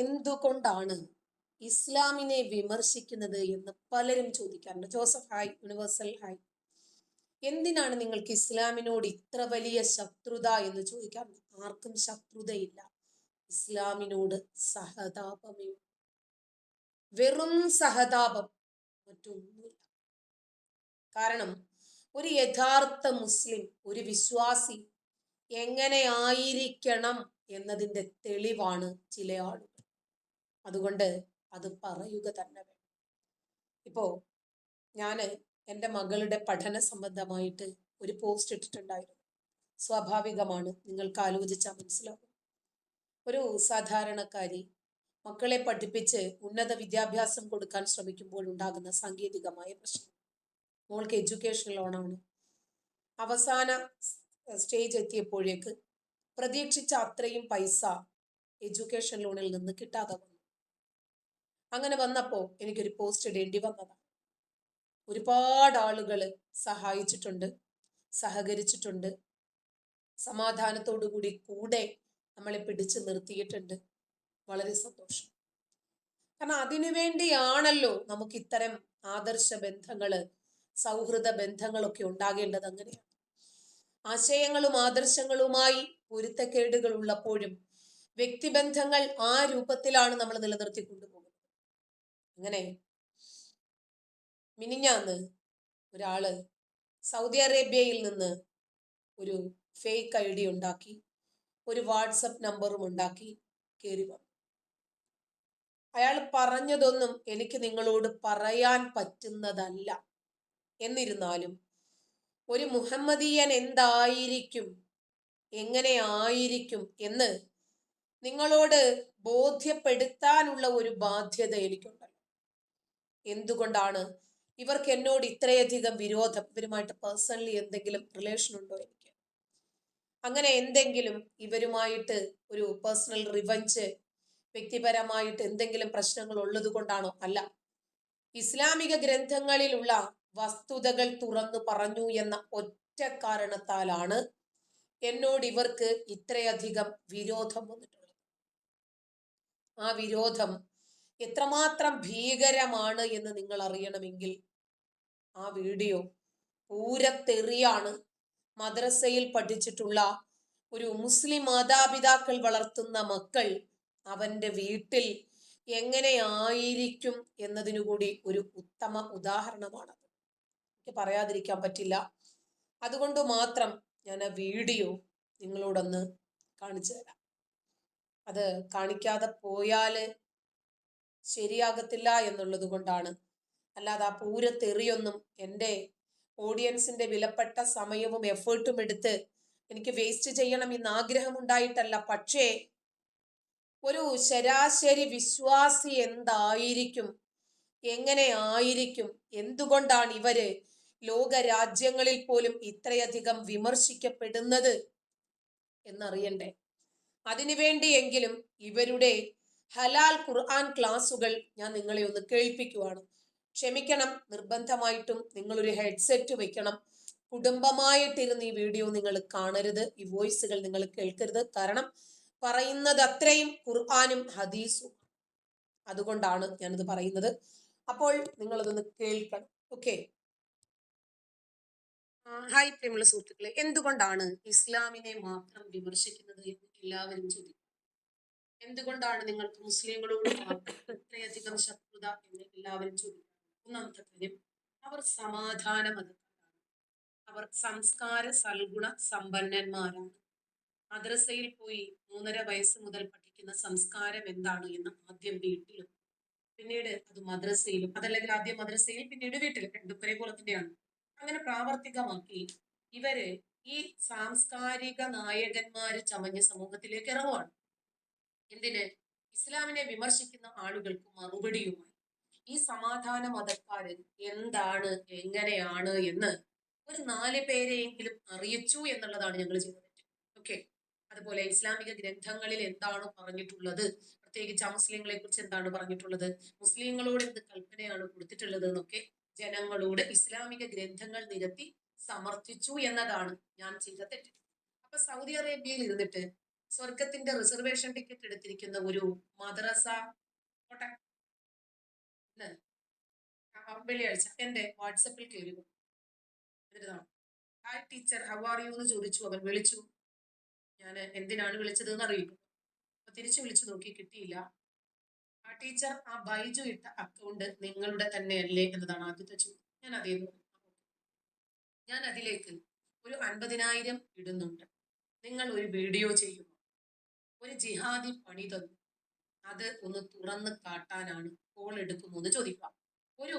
എന്തുകൊണ്ടാണ് ഇസ്ലാമിനെ വിമർശിക്കുന്നത് എന്ന് പലരും ചോദിക്കാറുണ്ട്. Joseph hi, universal hi. എന്തിനാണ് നിങ്ങൾക്ക് ഇസ്ലാമിനോട് ഇത്ര വലിയ ശത്രുത എന്ന് ചോദിക്കാറുണ്ട്. ആർക്കും ശത്രുതയില്ല, ഇസ്ലാമിനോട് സഹതാപമേ, വെറും സഹതാപം, മറ്റൊന്നുമില്ല. കാരണം ഒരു യഥാർത്ഥ മുസ്ലിം, ഒരു വിശ്വാസി എങ്ങനെ ആയിരിക്കണം എന്നതിൻ്റെ തെളിവാണ് ചില ആളുകൾ. അതുകൊണ്ട് അത് പറയുക തന്നെ വേണം. ഇപ്പോ ഞാൻ എൻ്റെ മകളുടെ പഠന സംബന്ധമായിട്ട് ഒരു പോസ്റ്റ് ഇട്ടിട്ടുണ്ടായിരുന്നു. സ്വാഭാവികമാണ്, നിങ്ങൾക്ക് ആലോചിച്ചാൽ മനസ്സിലാവും. ഒരു സാധാരണക്കാരി മക്കളെ പഠിപ്പിച്ച് ഉന്നത വിദ്യാഭ്യാസം കൊടുക്കാൻ ശ്രമിക്കുമ്പോൾ ഉണ്ടാകുന്ന സാങ്കേതികമായ പ്രശ്നം. മോൾക്ക് എഡ്യൂക്കേഷൻ ലോണാണ്. അവസാന സ്റ്റേജ് എത്തിയപ്പോഴേക്ക് പ്രതീക്ഷിച്ച അത്രയും പൈസ എഡ്യൂക്കേഷൻ ലോണിൽ നിന്ന് കിട്ടാതെ വന്നു. അങ്ങനെ വന്നപ്പോൾ എനിക്കൊരു പോസ്റ്റ് ഇടേണ്ടി വന്നതാണ്. ഒരുപാട് ആളുകൾ സഹായിച്ചിട്ടുണ്ട്, സഹകരിച്ചിട്ടുണ്ട്, സമാധാനത്തോടുകൂടി കൂടെ നമ്മളെ പിടിച്ചു നിർത്തിയിട്ടുണ്ട്. വളരെ സന്തോഷം. കാരണം അതിനുവേണ്ടിയാണല്ലോ നമുക്ക് ഇത്തരം ആദർശ ബന്ധങ്ങള്, സൗഹൃദ ബന്ധങ്ങളൊക്കെ ഉണ്ടാകേണ്ടത്. അങ്ങനെയാണ്. ആശയങ്ങളും ആദർശങ്ങളുമായി പൊരുത്തക്കേടുകൾ ഉള്ളപ്പോഴും വ്യക്തിബന്ധങ്ങൾ ആ രൂപത്തിലാണ് നമ്മൾ നിലനിർത്തിക്കൊണ്ടുപോകുന്നത്. അങ്ങനെ മിനിഞ്ഞാന്ന് ഒരാള് സൗദി അറേബ്യയിൽ നിന്ന് ഒരു ഫേക്ക് ID ഉണ്ടാക്കി, ഒരു വാട്സപ്പ് നമ്പറും ഉണ്ടാക്കി കയറി വന്നു. അയാൾ പറഞ്ഞതൊന്നും എനിക്ക് നിങ്ങളോട് പറയാൻ പറ്റുന്നതല്ല. എന്നിരുന്നാലും ഒരു മുഹമ്മദീയൻ എന്തായിരിക്കും, എങ്ങനെ ആയിരിക്കും എന്ന് നിങ്ങളോട് ബോധ്യപ്പെടുത്താനുള്ള ഒരു ബാധ്യത എനിക്കുണ്ടല്ലോ. എന്തുകൊണ്ടാണ് ഇവർക്ക് എന്നോട് ഇത്രയധികം വിരോധം? ഇവരുമായിട്ട് പേഴ്സണലി എന്തെങ്കിലും റിലേഷൻ ഉണ്ടോ എനിക്ക്? അങ്ങനെ എന്തെങ്കിലും ഇവരുമായിട്ട് ഒരു പേഴ്സണൽ റിവഞ്ച്, വ്യക്തിപരമായിട്ട് എന്തെങ്കിലും പ്രശ്നങ്ങൾ ഉള്ളത് കൊണ്ടാണോ? അല്ല. ഇസ്ലാമിക ഗ്രന്ഥങ്ങളിലുള്ള വസ്തുതകൾ തുറന്നു പറഞ്ഞു എന്ന ഒറ്റ കാരണത്താലാണ് എന്നോട് ഇവർക്ക് ഇത്രയധികം വിരോധം വന്നിട്ടുള്ളത്. ആ വിരോധം എത്രമാത്രം ഭീകരമാണ് എന്ന് നിങ്ങൾ അറിയണമെങ്കിൽ ആ വീഡിയോ പൂരത്തെറിയാണ്. മദ്രസയിൽ പഠിച്ചിട്ടുള്ള ഒരു മുസ്ലിം മാതാപിതാക്കൾ വളർത്തുന്ന മക്കൾ അവൻ്റെ വീട്ടിൽ എങ്ങനെ ആയിരിക്കും എന്നതിനു കൂടി ഒരു ഉത്തമ ഉദാഹരണമാണത്. എനിക്ക് പറയാതിരിക്കാൻ പറ്റില്ല. അതുകൊണ്ട് മാത്രം ഞാൻ ആ വീഡിയോ നിങ്ങളോടൊന്ന് കാണിച്ചു തരാം. അത് കാണിക്കാതെ പോയാൽ ശരിയാകത്തില്ല എന്നുള്ളത് കൊണ്ടാണ്. അല്ലാതെ ആ പൂരത്തെറിയൊന്നും എൻ്റെ ഓഡിയൻസിന്റെ വിലപ്പെട്ട സമയവും എഫേർട്ടും എടുത്ത് എനിക്ക് വേസ്റ്റ് ചെയ്യണം എന്ന് ആഗ്രഹമുണ്ടായിട്ടല്ല. പക്ഷേ ഒരു ശരാശരി വിശ്വാസി എന്തായിരിക്കും, എങ്ങനെ ആയിരിക്കും, എന്തുകൊണ്ടാണ് ഇവര് ലോക രാജ്യങ്ങളിൽ പോലും ഇത്രയധികം വിമർശിക്കപ്പെടുന്നത് എന്നറിയണ്ടേ? അതിനുവേണ്ടിയെങ്കിലും ഇവരുടെ ഹലാൽ ഖുർആൻ ക്ലാസുകൾ ഞാൻ നിങ്ങളെ ഒന്ന് കേൾപ്പിക്കുവാണ്. ക്ഷമിക്കണം, നിർബന്ധമായിട്ടും നിങ്ങളൊരു ഹെഡ്സെറ്റ് വെക്കണം. കുടുംബമായിട്ടിരുന്ന് ഈ വീഡിയോ നിങ്ങൾ കാണരുത്, ഈ വോയിസുകൾ നിങ്ങൾ കേൾക്കരുത്. കാരണം പറയുന്നത് അത്രയും ഖുർആനും ഹദീസും. അതുകൊണ്ടാണ് ഞാനിത് പറയുന്നത്. അപ്പോൾ നിങ്ങളതൊന്ന് കേൾക്കണം. ഓക്കെ. ഹായ് പ്രിയമുള്ള സുഹൃത്തുക്കളെ, എന്തുകൊണ്ടാണ് ഇസ്ലാമിനെ മാത്രം വിമർശിക്കുന്നത് എന്ന് എല്ലാവരും ചോദിക്കും. എന്തുകൊണ്ടാണ് നിങ്ങൾക്ക് മുസ്ലിങ്ങളോട് ഇത്രയധികം ശത്രുത എന്ന് എല്ലാവരും ചോദിക്കും. ഒന്നാമത്തെ കാര്യം, അവർ സമാധാന മതക്കാരാണ്. അവർ സംസ്കാര സൽഗുണ സമ്പന്നന്മാരാണ്. മദ്രസയിൽ പോയി 3.5 വയസ്സ് മുതൽ പഠിക്കുന്ന സംസ്കാരം എന്താണ് എന്ന് ആദ്യം വീട്ടിലും പിന്നീട് അത് മദ്രസയിലും, അതല്ലെങ്കിൽ ആദ്യം മദ്രസയിൽ പിന്നീട് വീട്ടിലും, രണ്ടും ഒരേപോലെ തന്നെയാണ്. അങ്ങനെ പ്രാവർത്തികമാക്കി ഇവര് ഈ സാംസ്കാരിക നായകന്മാര് ചമഞ്ഞ സമൂഹത്തിലേക്ക് ഇറങ്ങുവാണ്. എന്തിന്? ഇസ്ലാമിനെ വിമർശിക്കുന്ന ആളുകൾക്ക് മറുപടിയുമായി. ഈ സമാധാന മതക്കാര് എന്താണ്, എങ്ങനെയാണ് എന്ന് ഒരു 4 പേരെയെങ്കിലും അറിയിച്ചു എന്നുള്ളതാണ് ഞങ്ങൾ ചെയ്ത തെറ്റ്. ഓക്കെ. അതുപോലെ ഇസ്ലാമിക ഗ്രന്ഥങ്ങളിൽ എന്താണ് പറഞ്ഞിട്ടുള്ളത്, പ്രത്യേകിച്ച് മുസ്ലിങ്ങളെ കുറിച്ച് എന്താണ് പറഞ്ഞിട്ടുള്ളത്, മുസ്ലിങ്ങളോട് എന്ത് കൽപ്പനയാണ് കൊടുത്തിട്ടുള്ളത് എന്നൊക്കെ ജനങ്ങളോട് ഇസ്ലാമിക ഗ്രന്ഥങ്ങൾ നിരത്തി സമർത്ഥിച്ചു എന്നതാണ് ഞാൻ ചെയ്ത തെറ്റ്. അപ്പൊ സൗദി അറേബ്യയിൽ ഇരുന്നിട്ട് സ്വർഗത്തിന്റെ റിസർവേഷൻ ടിക്കറ്റ് എടുത്തിരിക്കുന്ന ഒരു മദ്രസ കോട്ടെ വെള്ളിയാഴ്ച എന്റെ വാട്സപ്പിൽ കയറി എന്നിട്ടാണ് hi teacher how are you എന്ന് ചോദിച്ചു. അവൻ വിളിച്ചു. ഞാൻ എന്തിനാണ് വിളിച്ചത് എന്ന് അറിയില്ല. അപ്പൊ തിരിച്ചു വിളിച്ചു നോക്കി, കിട്ടിയില്ല. ആ ടീച്ചർ, ആ ബൈജു ഇട്ട അക്കൗണ്ട് നിങ്ങളുടെ തന്നെയല്ലേ എന്നതാണ് ആദ്യത്തെ ചോദ്യം. ഞാൻ അതേന്ന് പറഞ്ഞു. ഞാൻ അതിലേക്ക് ഒരു 50,000 ഇടുന്നുണ്ട്. നിങ്ങൾ ഒരു വീഡിയോ ചെയ്യുന്നു, ഒരു ജിഹാദി പണി തന്നു, അത് ഒന്ന് തുറന്ന് കാട്ടാനാണ് കോൾ എടുക്കുന്നു എന്ന് ചോദിക്കുക. ഒരു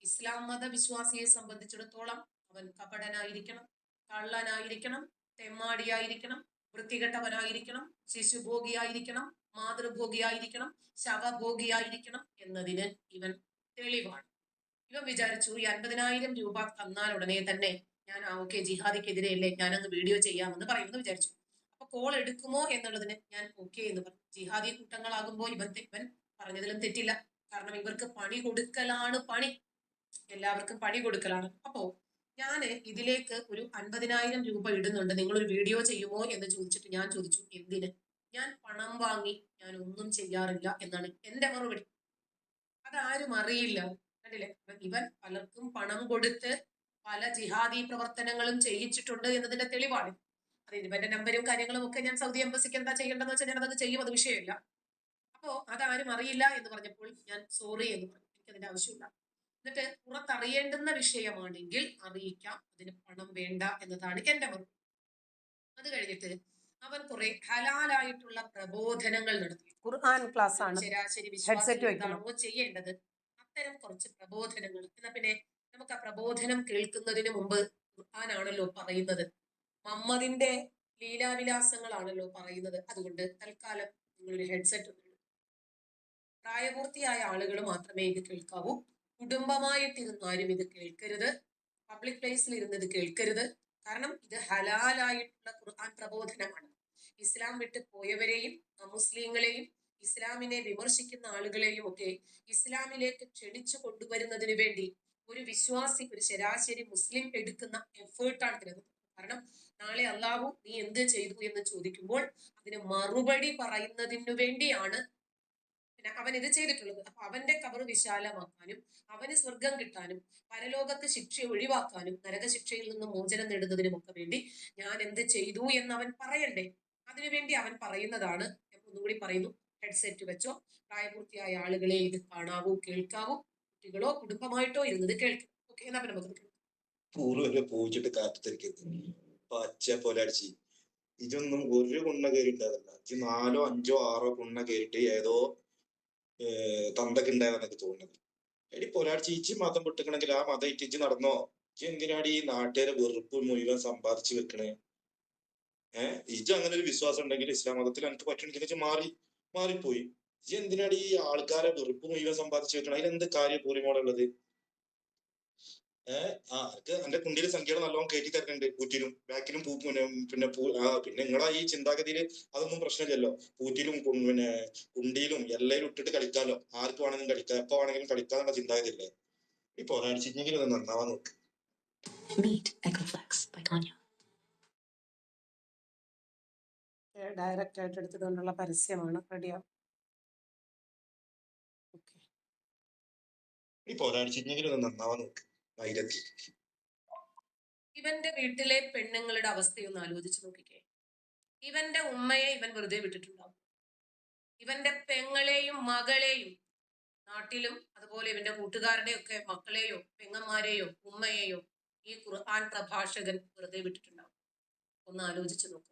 ഇസ്ലാം മത വിശ്വാസിയെ സംബന്ധിച്ചിടത്തോളം അവൻ കപടനായിരിക്കണം, കള്ളനായിരിക്കണം, തെമ്മാടിയായിരിക്കണം, വൃത്തികെട്ടവനായിരിക്കണം, ശിശുഭോഗിയായിരിക്കണം, മാതൃഭോഗിയായിരിക്കണം, ശവഭോഗിയായിരിക്കണം എന്നതിന് ഇവൻ തെളിവാണ്. ഇവൻ വിചാരിച്ചു ഈ 50,000 രൂപ തന്നാൽ ഉടനെ തന്നെ ഞാൻ ഓക്കെ ജിഹാദിക്കെതിരെയല്ലേ, ഞാനങ്ങ് വീഡിയോ ചെയ്യാമെന്ന് പറയുമെന്ന് വിചാരിച്ചു. അപ്പൊ കോൾ എടുക്കുമോ എന്നുള്ളതിന് ഞാൻ ഓക്കെ എന്ന് പറഞ്ഞു. ജിഹാദി കൂട്ടങ്ങളാകുമ്പോൾ ഇവൻ പറഞ്ഞതിലും തെറ്റില്ല. കാരണം ഇവർക്ക് പണി കൊടുക്കലാണ് പണി, എല്ലാവർക്കും പണി കൊടുക്കലാണ്. അപ്പോ ഞാന് ഇതിലേക്ക് ഒരു 50,000 രൂപ ഇടുന്നുണ്ട്, നിങ്ങളൊരു വീഡിയോ ചെയ്യുമോ എന്ന് ചോദിച്ചിട്ട് ഞാൻ ചോദിച്ചു എന്തിന്? ഞാൻ പണം വാങ്ങി ഞാൻ ഒന്നും ചെയ്യാറില്ല എന്നാണ് എന്റെ മറുപടി. അതാരും അറിയില്ല. കണ്ടില്ലേ, ഇവൻ പലർക്കും പണം കൊടുത്ത് പല ജിഹാദി പ്രവർത്തനങ്ങളും ചെയ്യിച്ചിട്ടുണ്ട് എന്നതിന്റെ തെളിവാണ്. അത് ഇവന്റെ നമ്പരും കാര്യങ്ങളും ഒക്കെ ഞാൻ സൗദി എംബസിക്ക് എന്താ ചെയ്യേണ്ടതെന്ന് വെച്ചാൽ ഞാൻ അതൊക്കെ ചെയ്യും, അത് വിഷയമില്ല. അപ്പോ അതാരും അറിയില്ല എന്ന് പറഞ്ഞപ്പോൾ ഞാൻ സോറി എന്ന് പറഞ്ഞു, എനിക്കതിന്റെ ആവശ്യമില്ല. എന്നിട്ട് പുറത്തറിയേണ്ടുന്ന വിഷയമാണെങ്കിൽ അറിയിക്കാം, അതിന് പണം വേണ്ട എന്നതാണ് എന്റെ മറുപടി. അത് കഴിഞ്ഞിട്ട് അവൻ കുറെ ഹലാലായിട്ടുള്ള പ്രബോധനങ്ങൾ നടത്തി. ഖുർആൻ ക്ലാസ് ആണ്, ശരാശരി വിശ്വാസം എന്താണോ ചെയ്യേണ്ടത് അത്തരം കുറച്ച് പ്രബോധനങ്ങൾ. എന്നാ പിന്നെ നമുക്ക് ആ പ്രബോധനം കേൾക്കുന്നതിന് മുമ്പ് ഖുർആനാണല്ലോ പറയുന്നത്, മുഹമ്മദിന്റെ ലീലാവിലാസങ്ങളാണല്ലോ പറയുന്നത്. അതുകൊണ്ട് തൽക്കാലം നിങ്ങളൊരു ഹെഡ്സെറ്റ് പ്രായപൂർത്തിയായ ആളുകൾ മാത്രമേ ഇത് കേൾക്കാവൂ. കുടുംബമായിട്ടിരുന്ന് ആരും ഇത് കേൾക്കരുത്, പബ്ലിക് പ്ലേസിൽ ഇരുന്ന് ഇത് കേൾക്കരുത്. കാരണം ഇത് ഹലാലായിട്ടുള്ള ഖുർആൻ പ്രബോധനമാണ്. ഇസ്ലാം വിട്ട് പോയവരെയും അമുസ്ലിങ്ങളെയും ഇസ്ലാമിനെ വിമർശിക്കുന്ന ആളുകളെയും ഒക്കെ ഇസ്ലാമിലേക്ക് ക്ഷണിച്ചു കൊണ്ടുവരുന്നതിന് വേണ്ടി ഒരു വിശ്വാസി, ഒരു ശരാശരി മുസ്ലിം എടുക്കുന്ന എഫേർട്ടാണ് തരുന്നത്. കാരണം നാളെ അള്ളാഹു നീ എന്ത് ചെയ്തു എന്ന് ചോദിക്കുമ്പോൾ അതിന് മറുപടി പറയുന്നതിനു വേണ്ടിയാണ് അവൻ ഇത് ചെയ്തിട്ടുള്ളത്. അപ്പൊ അവന്റെ കബർ വിശാലമാക്കാനും അവന് സ്വർഗം കിട്ടാനും പരലോകത്ത് ശിക്ഷ ഒഴിവാക്കാനും നരകശിക്ഷയിൽ നിന്ന് മോചനം നേടുന്നതിനും ഒക്കെ വേണ്ടി ഞാൻ എന്ത് ചെയ്തു എന്ന് അവൻ പറയണ്ടേ. അതിനുവേണ്ടി അവൻ പറയുന്നതാണ്. ഒന്നുകൂടി പറയുന്നു, ഹെഡ്സെറ്റ് വെച്ചോ, പ്രായപൂർത്തിയായ ആളുകളെ ഇത് കാണാവൂ, കേൾക്കാവൂ, കുട്ടികളോ കുടുംബമായിട്ടോ ഇരുന്നത് കേൾക്കും. ഓക്കെ, എന്നാ പിന്നെ നമുക്ക് പൂച്ചിട്ട് കാറ്റത്തിരിക്കുന്നത് പച്ച പോലെ അടിച്ച് ഇതൊന്നും ഒരു കുണ്ണ കയറിണ്ടാവില്ല. ഇത് 4, 5, 6 കുണ്ണ കയറിയിട്ട് ഏതോ തന്തക്ക് ഉണ്ടായതെന്നൊക്കെ തോന്നുന്നത്. എടി പൊലാടിച്ച് ഇച്ചി മതം വിട്ടിക്കണമെങ്കിൽ ആ മതം ഇറ്റിച്ച് നടന്നോ? ഇജ്ജ് എന്തിനാടി ഈ നാട്ടുകാരെ വെറുപ്പ് മുഴുവൻ സമ്പാദിച്ചു വെക്കണേ? ഇജ്ജ് അങ്ങനെ ഒരു വിശ്വാസം ഉണ്ടെങ്കിൽ ഇസ്ലാം മതത്തിൽ എനിക്ക് പറ്റണമെങ്കിൽ മാറിപ്പോയി. ഇജ്ജ് എന്തിനാടി ഈ ആൾക്കാരെ വെറുപ്പ് മുഴുവൻ സമ്പാദിച്ചു വെക്കണം? അതിലെന്ത് കാര്യം പൂരിമോളുള്ളത്? ആർക്ക് എന്റെ കുണ്ടിയിലെ സംഖ്യകൾ നല്ലോണം കയറ്റി തരുന്നുണ്ട്, പൂറ്റിലും ബാക്കിലും പിന്നെ നിങ്ങളെ ഈ ചിന്താഗതിയിൽ അതൊന്നും പ്രശ്നമില്ലല്ലോ. പൂറ്റിലും പിന്നെ കുണ്ടിയിലും എല്ലാവരും ഇട്ടിട്ട് കളിക്കാലോ, ആർക്ക് വേണമെങ്കിലും കളിക്കാം, എപ്പോ വേണമെങ്കിലും കളിക്കാന്നുള്ള ചിന്താഗതി അല്ലേ. ഈ പോരാടിച്ചെങ്കിലും ഒന്ന് നന്നാവാൻ നോക്ക്. ഡയറക്റ്റ് ആയിട്ട് എടുത്തുകൊണ്ടുള്ള പരസ്യമാണ്. റെഡിയാവും. ഈ പോരാടിച്ചെങ്കിലും ഒന്ന് നന്നാവാൻ നോക്ക്. ഇവന്റെ വീട്ടിലെ പെണ്ണുങ്ങളുടെ അവസ്ഥയൊന്ന് ആലോചിച്ച് നോക്കിക്കേ. ഇവന്റെ ഉമ്മയെ ഇവൻ വെറുതെ വിട്ടിട്ടുണ്ടാവും. ഇവന്റെ പെങ്ങളെയും മകളെയും നാട്ടിലും അതുപോലെ ഇവന്റെ കൂട്ടുകാരുടെ ഒക്കെ മക്കളെയോ പെങ്ങന്മാരെയോ ഉമ്മയെയോ ഈ ഖുർആൻ പ്രഭാഷകൻ വെറുതെ വിട്ടിട്ടുണ്ടാവും. ഒന്ന് ആലോചിച്ച് നോക്ക്.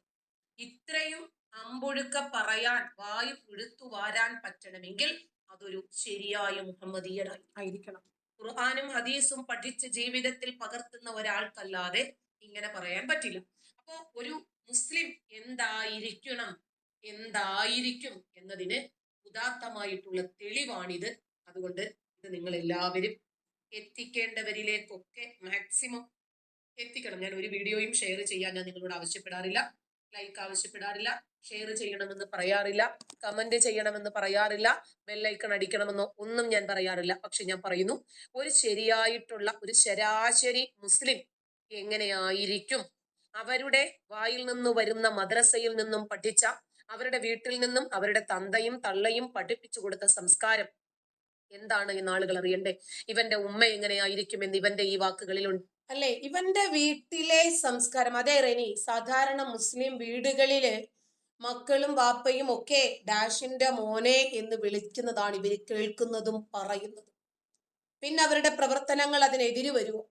ഇത്രയും അമ്പൊഴുക്ക പറയാൻ, വായു പുഴുത്തു വാരാൻ പറ്റണമെങ്കിൽ അതൊരു ശരിയായ മുഹമ്മദീയനായിരിക്കണം. ഖുർആനും ഹദീസും പഠിച്ച് ജീവിതത്തിൽ പകർത്തുന്ന ഒരാൾക്കല്ലാതെ ഇങ്ങനെ പറയാൻ പറ്റില്ല. അപ്പോ ഒരു മുസ്ലിം എന്തായിരിക്കും എന്നതിന് ഉദാത്തമായിട്ടുള്ള തെളിവാണിത്. അതുകൊണ്ട് ഇത് നിങ്ങൾ എല്ലാവരും എത്തിക്കേണ്ടവരിലേക്കൊക്കെ മാക്സിമം എത്തിക്കണം. ഞാൻ ഒരു വീഡിയോയും ഷെയർ ചെയ്യാൻ ഞാൻ നിങ്ങളോട് ആവശ്യപ്പെടാറില്ല, ലൈക്ക് ആവശ്യപ്പെടാറില്ല, ഷെയർ ചെയ്യണമെന്ന് പറയാറില്ല, കമന്റ് ചെയ്യണമെന്ന് പറയാറില്ല, ബെല്ലൈക്കൺ അടിക്കണമെന്നോ ഒന്നും ഞാൻ പറയാറില്ല. പക്ഷെ ഞാൻ പറയുന്നു, ഒരു ശരിയായിട്ടുള്ള ഒരു ശരാശരി മുസ്ലിം എങ്ങനെയായിരിക്കും, അവരുടെ വായിൽ നിന്ന് വരുന്ന മദ്രസയിൽ നിന്നും പഠിച്ച, അവരുടെ വീട്ടിൽ നിന്നും അവരുടെ തന്തയും തള്ളയും പഠിപ്പിച്ചു കൊടുത്ത സംസ്കാരം എന്താണ് എന്ന് ആളുകൾ അറിയണ്ടേ. ഇവന്റെ ഉമ്മ എങ്ങനെയായിരിക്കും എന്ന് ഇവന്റെ ഈ വാക്കുകളിലുണ്ട്. അല്ലെ, ഇവന്റെ വീട്ടിലെ സംസ്കാരം. അതേ റെനി, സാധാരണ മുസ്ലിം വീടുകളില് മക്കളും വാപ്പയും ഒക്കെ ഡാഷിന്റെ മോനെ എന്ന് വിളിക്കുന്നതാണ് ഇവർ കേൾക്കുന്നതും പറയുന്നതും. പിന്നെ അവരുടെ പ്രവർത്തനങ്ങൾ അതിനെതിര് വരുമോ?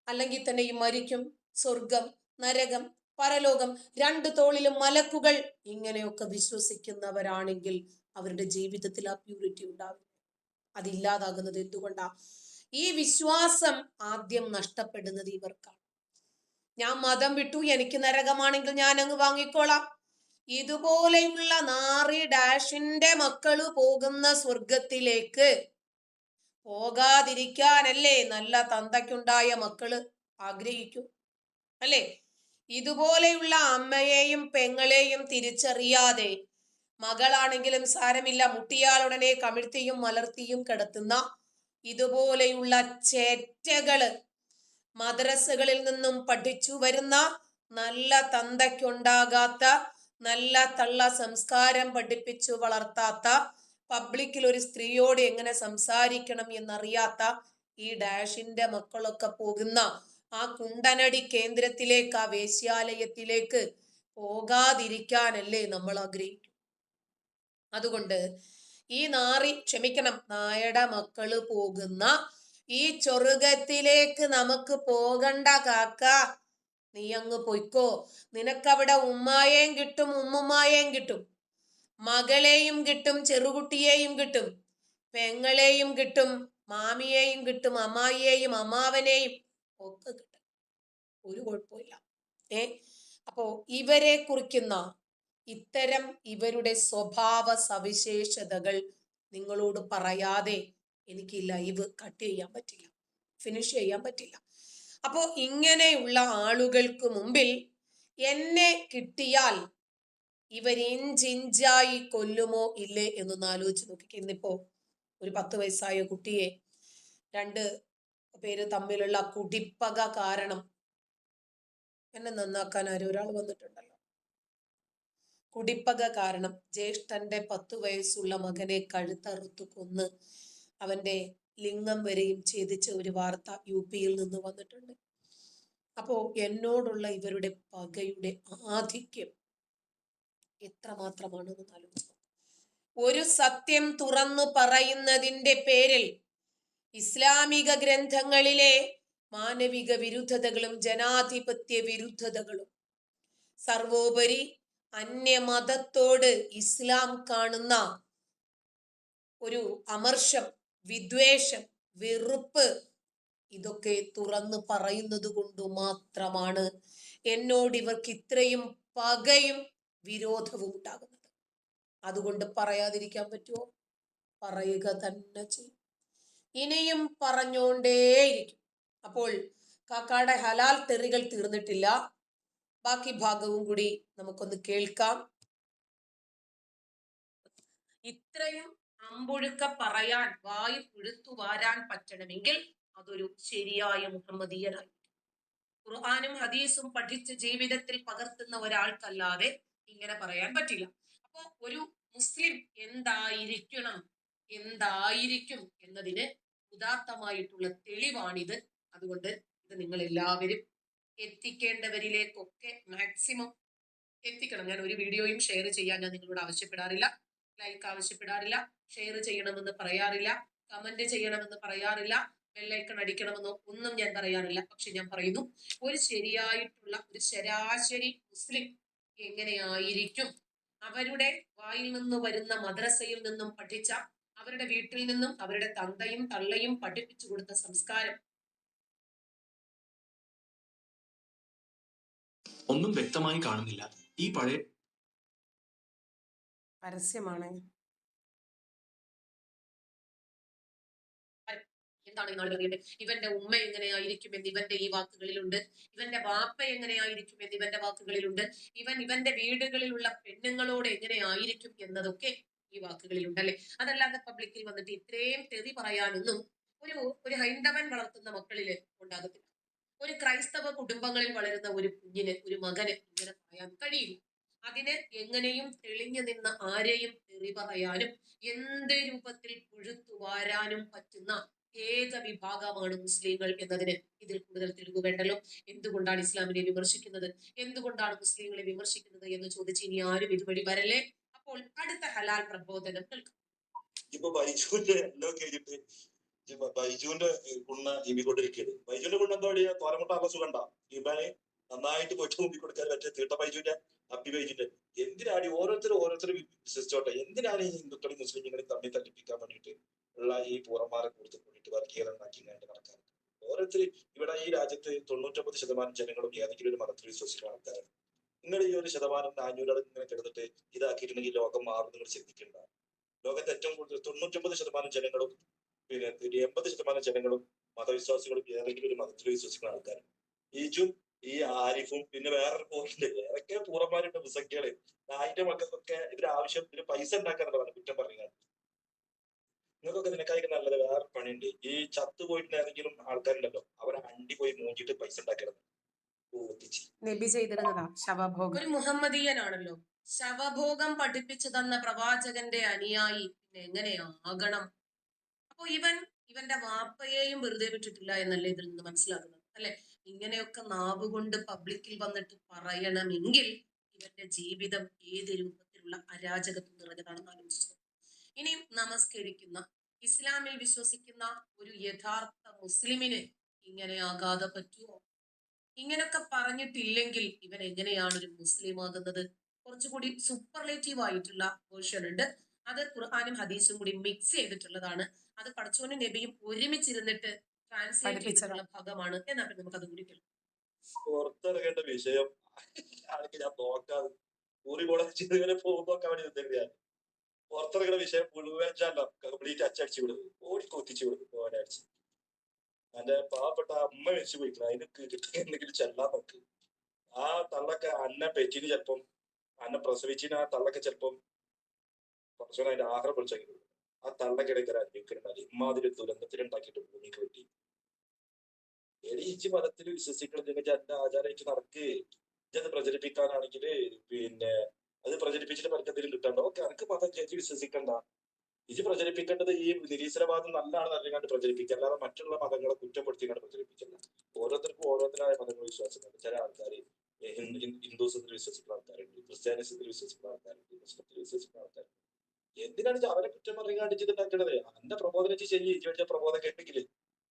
അല്ലെങ്കിൽ തന്നെ ഈ മരിക്കും, സ്വർഗം, നരകം, പരലോകം, രണ്ടു തോളിലും മലക്കുകൾ, ഇങ്ങനെയൊക്കെ വിശ്വസിക്കുന്നവരാണെങ്കിൽ അവരുടെ ജീവിതത്തിൽ ആ പ്യൂരിറ്റി ഉണ്ടാകും. അതില്ലാതാകുന്നത് എന്തുകൊണ്ടാ? ഈ വിശ്വാസം ആദ്യം നഷ്ടപ്പെടുന്നത് ഇവർക്കാണ്. ഞാൻ മതം വിട്ടു, എനിക്ക് നരകമാണെങ്കിൽ ഞാൻ അങ്ങ് വാങ്ങിക്കോളാം. ഇതുപോലെയുള്ള നാറി ഡാഷിന്റെ മക്കള് പോകുന്ന സ്വർഗത്തിലേക്ക് പോകാതിരിക്കാനല്ലേ നല്ല തന്തയ്ക്കുണ്ടായ മക്കള് ആഗ്രഹിക്കൂ, അല്ലേ? ഇതുപോലെയുള്ള അമ്മയെയും പെങ്ങളെയും തിരിച്ചറിയാതെ, മകളാണെങ്കിലും സാരമില്ല മുട്ടിയാലുടനെ കമിഴ്ത്തിയും മലർത്തിയും കിടത്തുന്ന ഇതുപോലെയുള്ള ചേറ്റകള്, മദ്രസകളിൽ നിന്നും പഠിച്ചു വരുന്ന, നല്ല തന്തയ്ക്കുണ്ടാകാത്ത, നല്ല തള്ള സംസ്കാരം പഠിപ്പിച്ചു വളർത്താത്ത, പബ്ലിക്കിൽ ഒരു സ്ത്രീയോട് എങ്ങനെ സംസാരിക്കണം എന്നറിയാത്ത ഈ ഡാഷിന്റെ മക്കളൊക്കെ പോകുന്ന ആ കുണ്ടനടി കേന്ദ്രത്തിലേക്ക്, ആ വേശ്യാലയത്തിലേക്ക് പോകാതിരിക്കാനല്ലേ നമ്മൾ ആഗ്രഹിക്കും. അതുകൊണ്ട് ഈ നായയുടെ മക്കള് പോകുന്ന ഈ ചൊറുകത്തിലേക്ക് നമുക്ക് പോകണ്ട കാക്ക, നീ അങ്ങ് പൊയ്ക്കോ. നിനക്കവിടെ ഉമ്മായേയും കിട്ടും, ഉമ്മുമ്മായേയും കിട്ടും, മകളെയും കിട്ടും, ചെറുകുട്ടിയെയും കിട്ടും, പെങ്ങളെയും കിട്ടും, മാമിയെയും കിട്ടും, അമ്മായിയെയും അമ്മാവനെയും ഒക്കെ കിട്ടും. ഒരു കുഴപ്പമില്ല. അപ്പോ ഇവരെ കുറിക്കുന്ന ഇത്തരം ഇവരുടെ സ്വഭാവ സവിശേഷതകൾ നിങ്ങളോട് പറയാതെ എനിക്ക് ലൈവ് കട്ട് ചെയ്യാൻ പറ്റില്ല, ഫിനിഷ് ചെയ്യാൻ പറ്റില്ല. അപ്പോ ഇങ്ങനെയുള്ള ആളുകൾക്ക് മുമ്പിൽ എന്നെ കിട്ടിയാൽ ഇവരിഞ്ചിഞ്ചായി കൊല്ലുമോ ഇല്ലേ എന്നൊന്ന് ആലോചിച്ച് നോക്കിക്കേ. ഇന്നിപ്പോ ഒരു 10 വയസ്സായ കുട്ടിയെ 2 പേര് തമ്മിലുള്ള കുടിപ്പക കാരണം എന്നെ നന്നാക്കാൻ ഒരാൾ വന്നിട്ടുണ്ടല്ലോ. കുടിപ്പക കാരണം ജ്യേഷ്ഠന്റെ 10 വയസ്സുള്ള മകനെ കഴുത്തറുത്തു കൊന്ന് അവന്റെ ലിംഗം വരെയും ഛേദിച്ച ഒരു വാർത്ത UP-യിൽ നിന്ന് വന്നിട്ടുണ്ട്. അപ്പോ എന്നോടുള്ള ഇവരുടെ പകയുടെ ആധിക്യം എത്രമാത്രമാണെന്ന് ആലോചിച്ചു. ഒരു സത്യം തുറന്നു പറയുന്നതിന്റെ പേരിൽ ഇസ്ലാമിക ഗ്രന്ഥങ്ങളിലെ മാനവിക വിരുദ്ധതകളും ജനാധിപത്യ വിരുദ്ധതകളും, സർവോപരി അന്യമതത്തോട് ഇസ്ലാം കാണുന്ന ഒരു അമർഷം, വിദ്വേഷം, വെറുപ്പ്, ഇതൊക്കെ തുറന്നു പറയുന്നത് കൊണ്ട് മാത്രമാണ് എന്നോട് ഇവർക്ക് ഇത്രയും പകയും വിരോധവും ഉണ്ടാകുന്നത്. അതുകൊണ്ട് പറയാതിരിക്കാൻ പറ്റുമോ? പറയുക തന്നെ ചെയ്യും. ഇനിയും പറഞ്ഞോണ്ടേയിരിക്കും. അപ്പോൾ കാക്കയുടെ ഹലാൽ തെറികൾ തീർന്നിട്ടില്ല. ബാക്കി ഭാഗവും കൂടി നമുക്കൊന്ന് കേൾക്കാം. ഇത്രയും അമ്പൊഴുക്ക പറയാൻ, വായി പുഴുത്തു വാരാൻ പറ്റണമെങ്കിൽ അതൊരു ശരിയായ മുഹമ്മദീയനായി, ഖുർആനും ഹദീസും പഠിച്ച് ജീവിതത്തിൽ പകർത്തുന്ന ഒരാൾക്കല്ലാതെ ഇങ്ങനെ പറയാൻ പറ്റില്ല. അപ്പോ ഒരു മുസ്ലിം എന്തായിരിക്കണം, എന്തായിരിക്കും എന്നതിന് ഉദാത്തമായിട്ടുള്ള തെളിവാണിത്. അതുകൊണ്ട് ഇത് നിങ്ങൾ എല്ലാവരും എത്തിക്കേണ്ടവരിലേക്കൊക്കെ മാക്സിമം എത്തിക്കണം. ഞാൻ ഒരു വീഡിയോയും ഷെയർ ചെയ്യാൻ ഞാൻ നിങ്ങളോട് ആവശ്യപ്പെടാറില്ല, ലൈക്ക് ആവശ്യപ്പെടാറില്ല, ഷെയർ ചെയ്യണമെന്ന് പറയാറില്ല, കമന്റ് ചെയ്യണമെന്ന് പറയാറില്ല, ബെല്ലൈക്കൺ അടിക്കണമെന്നോ ഒന്നും ഞാൻ പറയാറില്ല. പക്ഷെ ഞാൻ പറയുന്നു, ഒരു ശരിയായിട്ടുള്ള ഒരു ശരാശരി മുസ്ലിം എങ്ങനെയായിരിക്കും, അവരുടെ വായിൽ നിന്ന് വരുന്ന മദ്രസയിൽ നിന്നും പഠിച്ച, അവരുടെ വീട്ടിൽ നിന്നും അവരുടെ തന്തയും തള്ളയും പഠിപ്പിച്ചു കൊടുത്ത സംസ്കാരം ഒന്നും വ്യക്തമായി കാണുന്നില്ല. ഈ പഴയ പരസ്യമാണ്. എന്താണ് ഈ നാളുകൾ അറിയേണ്ടത്? ഇവന്റെ ഉമ്മ എങ്ങനെയായിരിക്കും എന്ന് ഇവന്റെ ഈ വാക്കുകളിലുണ്ട്. ഇവന്റെ വാപ്പ എങ്ങനെയായിരിക്കും എന്ന് ഇവന്റെ വാക്കുകളിലുണ്ട്. ഇവന്റെ വീടുകളിലുള്ള പെണ്ണുങ്ങളോട് എങ്ങനെയായിരിക്കും എന്നതൊക്കെ ഈ വാക്കുകളിലുണ്ട്, അല്ലെ? അതല്ലാതെ പബ്ലിക്കിൽ വന്നിട്ട് ഇത്രയും തെറി പറയാനൊന്നും ഒരു ഹൈന്ദവൻ വളർത്തുന്ന മക്കളില് ഉണ്ടാകത്തില്ല. ഒരു ക്രൈസ്തവ കുടുംബങ്ങളിൽ വളരുന്ന ഒരു കുഞ്ഞിന്, ഒരു മകന് ഇങ്ങനെ പറയാൻ കഴിയും. അതിന് എങ്ങനെയും തെളിഞ്ഞു നിന്ന് ആരെയും തെറി പറയാനും എന്ത് രൂപത്തിൽ പുഴുത്തു വാരാനും പറ്റുന്ന ഏക വിഭാഗമാണ് മുസ്ലിങ്ങൾ എന്നതിന് ഇതിൽ കൂടുതൽ തെളിവ് വേണ്ടല്ലോ. എന്തുകൊണ്ടാണ് ഇസ്ലാമിനെ വിമർശിക്കുന്നത്, എന്തുകൊണ്ടാണ് മുസ്ലിങ്ങളെ വിമർശിക്കുന്നത് എന്ന് ചോദിച്ച് ഇനി ആരും ഇതുവഴി വരല്ലേ. അപ്പോൾ അടുത്ത ഹലാൽ പ്രബോധനം കേൾക്കാം. ഇപ്പൊ ബൈജുവിന്റെ എല്ലാം കഴിഞ്ഞിട്ട് ബൈജുവിന്റെ കുണ്ണ ഇമ്മിക്കൊണ്ടിരിക്കുകയാണ്. ബൈജുവിന്റെ കുണ്ണ എന്താ പറയുക, തോരമുട്ട സുഖണ്ട ഇബാന് നന്നായിട്ട് പോയിട്ട് മുമ്പി കൊടുക്കാൻ പറ്റിയ തീട്ട ബൈജുവിന്റെ അപ്പി ബൈജുവിന്റെ എന്തിനാണ് ഓരോരുത്തർ വിശ്വസിച്ചോട്ടെ, എന്തിനാണ് ഈ ഹിന്ദുക്കളും മുസ്ലിങ്ങളും തമ്മിൽ തല്ലിപ്പിക്കാൻ വേണ്ടിയിട്ട് ഉള്ള ഈ പൂർവന്മാരെ കൊടുത്ത് കൂടിയിട്ട് വർഗീയത ഉണ്ടാക്കി നടക്കാൻ ഓരോരുത്തർ. ഇവിടെ ഈ രാജ്യത്ത് 99% ജനങ്ങളും ഏതെങ്കിലും ഒരു മതത്തിൽ വിശ്വസിക്കുന്ന ആൾക്കാരാണ്. നിങ്ങൾ ഈ 1% 400 ഇങ്ങനെ കിടന്നിട്ട് ഇതാക്കിയിട്ടുണ്ടെങ്കിൽ ലോകം മാറും നിങ്ങൾ ചിന്തിക്കേണ്ട. ലോകത്തെ ഏറ്റവും കൂടുതൽ 99% ജനങ്ങളും പിന്നെ 80% ജനങ്ങളും മതവിശ്വാസികളും ഏതെങ്കിലും ഒരു മതത്തിൽ വിശ്വസിക്കുന്ന ആൾക്കാരാണ്. ഈജും ഈ ആരിഫും പിന്നെ വേറൊരു പോയിന്റ് ഏതൊക്കെ പൂർവന്മാരുടെ പുസ്തകങ്ങള് അതിന്റെ മക്കൾക്കൊക്കെ ഇതിന് ആവശ്യം ഇതിന് പൈസ ഉണ്ടാക്കാനുള്ളതാണ് കുറ്റം പറയുന്നത്. നിങ്ങൾക്കൊക്കെ ഇതിനേക്കായി നല്ലത് വേറെ പണിയുണ്ട്. ഈ ചത്തു പോയിട്ട് ഏതെങ്കിലും ആൾക്കാരുണ്ടല്ലോ അവരെ അണ്ടി പോയി മൂഞ്ചിട്ട് പൈസ ഉണ്ടാക്കരുത്. നബി ചെയ്തിരുന്നതാ ശവഭോഗം. ഒരു മുഹമ്മദീയനാണല്ലോ, ശവഭോഗം പഠിപ്പിച്ചു തന്ന പ്രവാചകന്റെ അനുയായി പിന്നെ എങ്ങനെയാകണം? അപ്പൊ ഇവന്റെ വാപ്പയെയും വെറുതെ വിട്ടിട്ടില്ല എന്നല്ലേ ഇതിൽ നിന്ന് മനസ്സിലാക്കുന്നത്, അല്ലെ? ഇങ്ങനെയൊക്കെ നാവുകൊണ്ട് പബ്ലിക്കിൽ വന്നിട്ട് പറയണമെങ്കിൽ ഇവന്റെ ജീവിതം ഏത് രൂപത്തിലുള്ള അരാജകത്വം നിറഞ്ഞതാണെന്ന് ആലോചിച്ചത്. ഇനി നമസ്കരിക്കുന്ന, ഇസ്ലാമിൽ വിശ്വസിക്കുന്ന ഒരു യഥാർത്ഥ മുസ്ലിമിന് ഇങ്ങനെ ആകാതെ പറ്റുമോ? ഇങ്ങനൊക്കെ പറഞ്ഞിട്ടില്ലെങ്കിൽ ഇവൻ എങ്ങനെയാണ് ഒരു മുസ്ലിം ആകുന്നത്? കുറച്ചുകൂടി സൂപ്പർലേറ്റീവ് ആയിട്ടുള്ള വേർഷൻ ഉണ്ട്. അത് ഖുർആനും ഹദീസും കൂടി മിക്സ് ചെയ്തിട്ടുള്ളതാണ്. അത് പടച്ചോനും നബിയും ഒരുമിച്ചിരുന്നിട്ട് ട്രാൻസ്ലേറ്റ് ചെയ്തിട്ടുള്ള ഭാഗമാണ്. എന്നാൽ നമുക്ക് അതും കൂടി കേൾക്കാം. പുറത്തിറങ്ങേണ്ട വിഷയം ആണെങ്കിൽ ഞാൻ നോക്കാതെ ഇങ്ങനെ പോകുന്നൊക്കെ വേണ്ടി നിന്നിരുന്നു. പുറത്തിറങ്ങുന്ന വിഷയം മുഴുവൻ കംപ്ലീറ്റ് അച്ചടിച്ചു വിടുന്നു, ഓടിക്കൊത്തിച്ചു വിടുന്നു. ഓരടിച്ച് എന്റെ പാവപ്പെട്ട അമ്മ മരിച്ചു പോയിക്കണം, അതിന് കിട്ടുന്ന എന്തെങ്കിലും ചെല്ലാൻ നോക്ക്. ആ തള്ളൊക്കെ അന്നെ പെറ്റിന് ചിലപ്പം അന്നെ പ്രസവിച്ചിന് ആ തള്ളൊക്കെ ചിലപ്പം കുറച്ചുകൂടെ അതിന്റെ ആഹാരം പൊളിച്ചെങ്കിലും ആ തള്ളക്കിടയ്ക്ക് അനുഭവിക്കുന്നുണ്ടായി. ഇമ്മാതിരി ദുരന്തത്തിലുണ്ടാക്കിയിട്ട് ഭൂമിക്ക് പറ്റി. എടീച്ച് മതത്തിൽ വിശ്വസിക്കണമെങ്കിൽ എന്റെ ആചാരമായിട്ട് നടക്ക്. ഇജത് പ്രചരിപ്പിക്കാനാണെങ്കിൽ പിന്നെ അത് പ്രചരിപ്പിച്ചിട്ട് പരക്കത്തിലും കിട്ടണ്ട. ഓക്കെ, എനിക്ക് മതം ചേച്ചി വിശ്വസിക്കണ്ട. ഇത് പ്രചരിപ്പിക്കേണ്ടത് ഈ നിരീശ്വരവാദം നല്ലതാണ് അറിയാണ്ട് പ്രചരിപ്പിക്കുക, അല്ലാതെ മറ്റുള്ള മതങ്ങളെ കുറ്റപ്പെടുത്തിയാണ് പ്രചരിപ്പിക്കുന്നത്. ഓരോരുത്തർക്കും ഓരോരുത്തരായ മതങ്ങൾ വിശ്വാസമുണ്ട്. ചില ആൾക്കാർ ഹിന്ദുസത്തിൽ വിശ്വസിക്കുന്ന ആൾക്കാരുണ്ട്, ക്രിസ്ത്യാനിസത്തിൽ വിശ്വസിക്കുന്ന ആൾക്കാരുണ്ട്, മുസ്ലിത്തിൽ വിശ്വസിക്കുന്ന ആൾക്കാരുണ്ട്. എന്തിനാണ് അവരെ കുറ്റം പറയാണ്ട് ചെയ്തിട്ടാക്കണത്? എന്റെ പ്രബോധനം ചെയ്യും. പ്രബോധനം കേട്ടെങ്കിൽ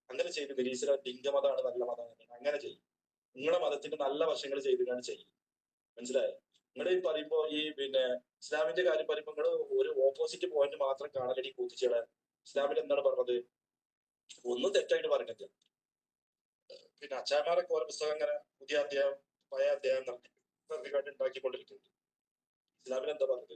അങ്ങനെ ചെയ്യും. നിരീശ്വര ലിംഗമതമാണ് നല്ല മതമാണ്, അങ്ങനെ ചെയ്യും. നിങ്ങളുടെ മതത്തിന്റെ നല്ല വശങ്ങൾ ചെയ്തുകൊണ്ട് ചെയ്യും. മനസ്സിലായോ? നിങ്ങൾ ഈ പറയുമ്പോ ഈ പിന്നെ ഇസ്ലാമിന്റെ കാര്യം പറയുമ്പോ നിങ്ങൾ ഒരു ഓപ്പോസിറ്റ് പോയിന്റ് മാത്രം കാണലടി കൂത്തിച്ചേടാ. ഇസ്ലാമിൽ എന്താണ് പറഞ്ഞത്? ഒന്നും തെറ്റായിട്ട് പറഞ്ഞില്ല. പിന്നെ അച്ചാമാരൊക്കെ ഓരോ പുസ്തകം അങ്ങനെ പുതിയ അധ്യായം പഴയ അധ്യായം നടത്തി ഉണ്ടാക്കിക്കൊണ്ടിരിക്കുന്നുണ്ട്. ഇസ്ലാമിൽ എന്താ പറഞ്ഞത്?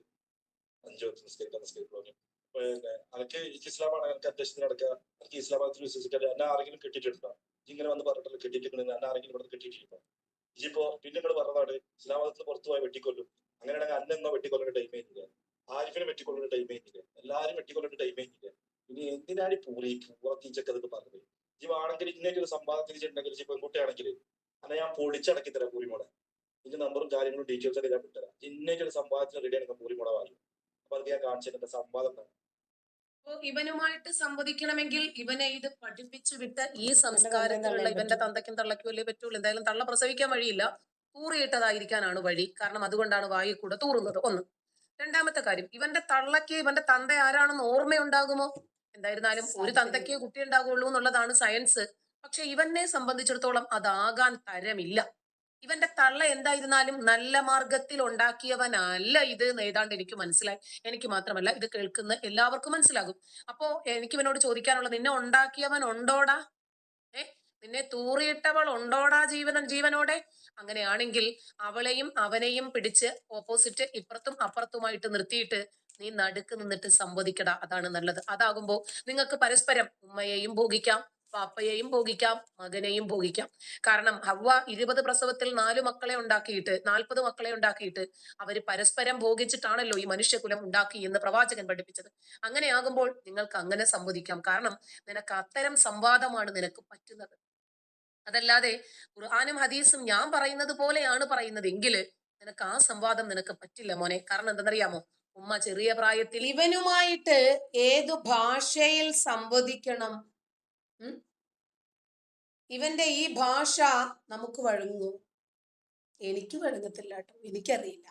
5 വക്ത് നിസ്കരിക്കാൻ. പിന്നെ അനക്ക് ഇസ്ലാമാണ് എനിക്ക് അധ്യക്ഷത്തിന് നടക്കുക, എനിക്ക് ഇസ്ലാം മതത്തിൽ വിശ്വസിക്കാൻ എന്നെ ആരെങ്കിലും കെട്ടിയിട്ടുണ്ടോ? ഇങ്ങനെ വന്ന് പറഞ്ഞിട്ടുള്ള കെട്ടിയിട്ടുണ്ടെന്ന് എന്നെ ആരെങ്കിലും ഇവിടെ കെട്ടിയിട്ടുണ്ടോ? ഇതിപ്പോ പിന്നെ നിങ്ങൾ പറഞ്ഞതാണ് ഇസ്ലാം മതത്തിൽ പുറത്തു പോയി വെട്ടിക്കൊല്ലും. അങ്ങനെയാണെങ്കിൽ അന്നെന്നോ വെട്ടിക്കൊല്ലേണ്ട ടൈമേ ഇല്ല, ആരിഫിനെ വെട്ടിക്കൊല്ലേണ്ട ടൈമേ ഇല്ല, എല്ലാരും വെട്ടിക്കൊല്ലേണ്ട ടൈമേ ഇല്ല. ഇനി എന്തിനാണ് ഈ പൂർത്തീച്ചൊക്കെ അതൊക്കെ പറഞ്ഞത്? ഇവാണെങ്കിൽ ഇന്നേക്ക് ഒരു സംവാദം തിരിച്ചിട്ടുണ്ടെങ്കിൽ പെൺകുട്ടിയാണെങ്കിൽ അല്ല ഞാൻ പൊളിച്ചടക്കി തരാം പൂരിമോളെ. ഇതിന്റെ നമ്പറും കാര്യങ്ങളും ഡീറ്റെയിൽസ് ഒക്കെ ഞാൻ വിട്ടുതരാം. ഇന്നേക്ക് ഒരു സംവാദത്തിന് റെഡിയാണ് പൂരിമോളെ വാങ്ങി. അപ്പൊ അത് ഞാൻ കാണിച്ചിട്ട് സംവാദം ഉണ്ടാകും. ഇവനുമായിട്ട് സംവദിക്കണമെങ്കിൽ ഇവനെ ഇത് പഠിപ്പിച്ചു വിട്ട ഈ സംസ്കാരത്തിലുള്ള ഇവന്റെ തന്തയ്ക്കും തള്ളയ്ക്കും അല്ലേ പറ്റുള്ളൂ. എന്തായാലും തള്ള പ്രസവിക്കാൻ വഴിയില്ല, തൂറിയിട്ടതായിരിക്കാനാണ് വഴി. കാരണം അതുകൊണ്ടാണ് വായിൽ കൂടെ തൂറുന്നത്. ഒന്ന്. രണ്ടാമത്തെ കാര്യം, ഇവന്റെ തള്ളയ്ക്ക് ഇവന്റെ തന്ത ആരാണെന്ന് ഓർമ്മയുണ്ടാകുമോ? എന്തായിരുന്നാലും ഒരു തന്തയ്ക്ക് കുട്ടി ഉണ്ടാകുള്ളൂ എന്നുള്ളതാണ് സയൻസ്. പക്ഷെ ഇവനെ സംബന്ധിച്ചിടത്തോളം അതാകാൻ തരമില്ല. ഇവന്റെ തള്ള എന്തായിരുന്നാലും നല്ല മാർഗത്തിൽ ഉണ്ടാക്കിയവനല്ല ഇത് ഏതാണ്ട് എനിക്ക് മനസ്സിലായി. എനിക്ക് മാത്രമല്ല, ഇത് കേൾക്കുന്ന എല്ലാവർക്കും മനസ്സിലാകും. അപ്പോ എനിക്ക് ഇവനോട് ചോദിക്കാനുള്ളത്, നിന്നെ ഉണ്ടാക്കിയവൻ ഉണ്ടോടാ? നിന്നെ തൂറിയിട്ടവൾ ഉണ്ടോടാ ജീവനോടെ? അങ്ങനെയാണെങ്കിൽ അവളെയും അവനെയും പിടിച്ച് ഓപ്പോസിറ്റ് ഇപ്പുറത്തും അപ്പുറത്തുമായിട്ട് നിർത്തിയിട്ട് നീ നടുക്ക് നിന്നിട്ട് സംവദിക്കടാ. അതാണ് നല്ലത്. അതാകുമ്പോ നിങ്ങൾക്ക് പരസ്പരം ഉമ്മയെയും ഭോഗിക്കാം, പാപ്പയെയും ഭോഗിക്കാം, മകനെയും ഭോഗിക്കാം. കാരണം ഹവ്വ 20 പ്രസവത്തിൽ 4 മക്കളെ ഉണ്ടാക്കിയിട്ട് 40 മക്കളെ ഉണ്ടാക്കിയിട്ട് അവര് പരസ്പരം ഭോഗിച്ചിട്ടാണല്ലോ ഈ മനുഷ്യകുലം ഉണ്ടാക്കി എന്ന് പ്രവാചകൻ പഠിപ്പിച്ചത്. അങ്ങനെയാകുമ്പോൾ നിങ്ങൾക്ക് അങ്ങനെ സംവദിക്കാം. കാരണം നിനക്ക് അത്തരം സംവാദമാണ് നിനക്ക് പറ്റുന്നത്. അതല്ലാതെ ഖുർആനും ഹദീസും ഞാൻ പറയുന്നത് പോലെയാണ് പറയുന്നത് എങ്കില് നിനക്ക് ആ സംവാദം നിനക്ക് പറ്റില്ല മോനെ. കാരണം എന്തെന്നറിയാമോ? ഉമ്മ ചെറിയ പ്രായത്തിൽ ഇവനുമായിട്ട് ഏതു ഭാഷയിൽ സംവദിക്കണം? ഇവന്റെ ഈ ഭാഷ നമുക്ക് വഴങ്ങൂ? എനിക്ക് വഴങ്ങത്തില്ല കേട്ടോ, എനിക്കറിയില്ല.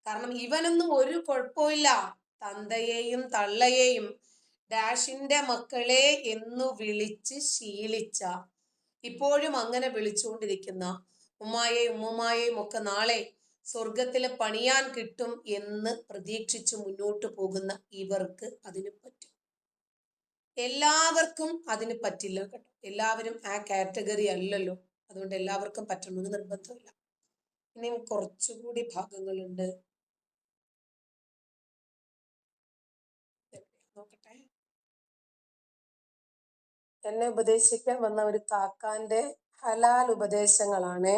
കാരണം ഇവനൊന്നും ഒരു കുഴപ്പമില്ല. തന്തയെയും തള്ളയെയും ഡാഷിന്റെ മക്കളെ എന്നു വിളിച്ച് ശീലിച്ച, ഇപ്പോഴും അങ്ങനെ വിളിച്ചുകൊണ്ടിരിക്കുന്ന ഉമ്മായെയും ഉമ്മുമായെയും ഒക്കെ നാളെ സ്വർഗത്തിൽ പണിയാൻ കിട്ടും എന്ന് പ്രതീക്ഷിച്ച് മുന്നോട്ട് പോകുന്ന ഇവർക്ക് അതിന് പറ്റും. എല്ലാവർക്കും അതിന് പറ്റില്ല കേട്ടോ. എല്ലാവരും ആ കാറ്റഗറി അല്ലല്ലോ. അതുകൊണ്ട് എല്ലാവർക്കും പറ്റണമെന്ന് നിർബന്ധമില്ല. ഇനിയും കുറച്ചുകൂടി ഭാഗങ്ങളുണ്ട്, നോക്കട്ടെ. എന്നെ ഉപദേശിക്കാൻ വന്ന ഒരു കാക്കാന്റെ ഹലാൽ ഉപദേശങ്ങളാണ്.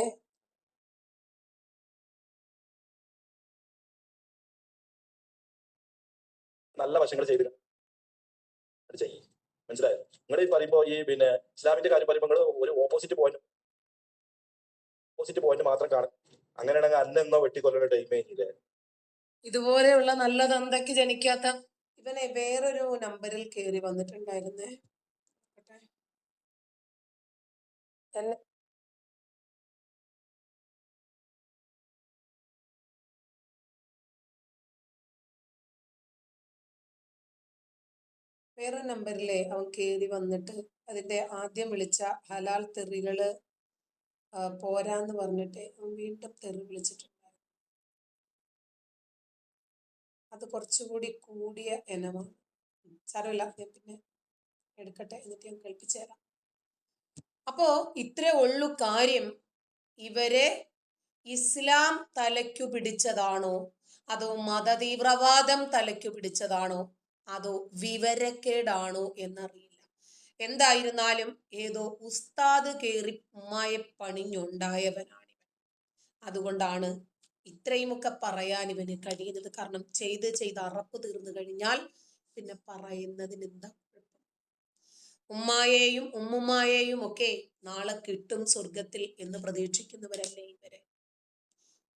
നല്ല വശങ്ങൾ ചെയ്ത് ചെയ്യും. മനസ്സിലായോ? നിങ്ങൾ ഈ പറയുമ്പോ ഈ ഇസ്ലാമിന്റെ കാര്യം പറയുമ്പോൾ നിങ്ങൾ ഒരു ഓപ്പോസിറ്റ് പോയിന്റ് മാത്രം കാണും. അങ്ങനെയാണെങ്കിൽ അന്നെന്നോ വെട്ടിക്കൊല്ലുന്ന ടൈമേ ഇല്ലേ? ഇതുപോലെയുള്ള നല്ല തന്തയ്ക്ക് ജനിക്കാത്ത ഇവനെ വേറൊരു നമ്പറിൽ കയറി വന്നിട്ടുണ്ടായിരുന്നേ. എന്നെ വേറെ നമ്പറിലെ അവൻ കയറി വന്നിട്ട് അതിന്റെ ആദ്യം വിളിച്ച ഹലാൽ തെറികള് പോരാന്ന് പറഞ്ഞിട്ട് അവൻ വീണ്ടും തെറി വിളിച്ചിട്ടുണ്ടായിരുന്നു. അത് കുറച്ചുകൂടി കൂടിയ ഇനമാണ്. സാരമില്ല, ഞാൻ പിന്നെ എടുക്കട്ടെ, എന്നിട്ട് ഞാൻ കേൾപ്പിച്ചു തരാം. അപ്പോ ഇത്രേ ഉള്ളു കാര്യം. ഇവരെ ഇസ്ലാം തലയ്ക്കു പിടിച്ചതാണോ, അതോ മതതീവ്രവാദം തലയ്ക്കു പിടിച്ചതാണോ, അതോ വിവരക്കേടാണോ എന്നറിയില്ല. എന്തായിരുന്നാലും ഏതോ ഉസ്താദ് കേറി ഉമ്മായെ പണിഞ്ഞുണ്ടായവനാണ് ഇവൻ. അതുകൊണ്ടാണ് ഇത്രയുമൊക്കെ പറയാൻ ഇവന് കഴിയുന്നത്. കാരണം ചെയ്ത് അറപ്പ് തീർന്നു കഴിഞ്ഞാൽ പിന്നെ പറയുന്നതിന് എന്താ കുഴപ്പം? ഉമ്മായെയും ഉമ്മുമായെയും ഒക്കെ നാളെ കിട്ടും സ്വർഗത്തിൽ എന്ന് പ്രതീക്ഷിക്കുന്നവരല്ലേ ഇവരെ.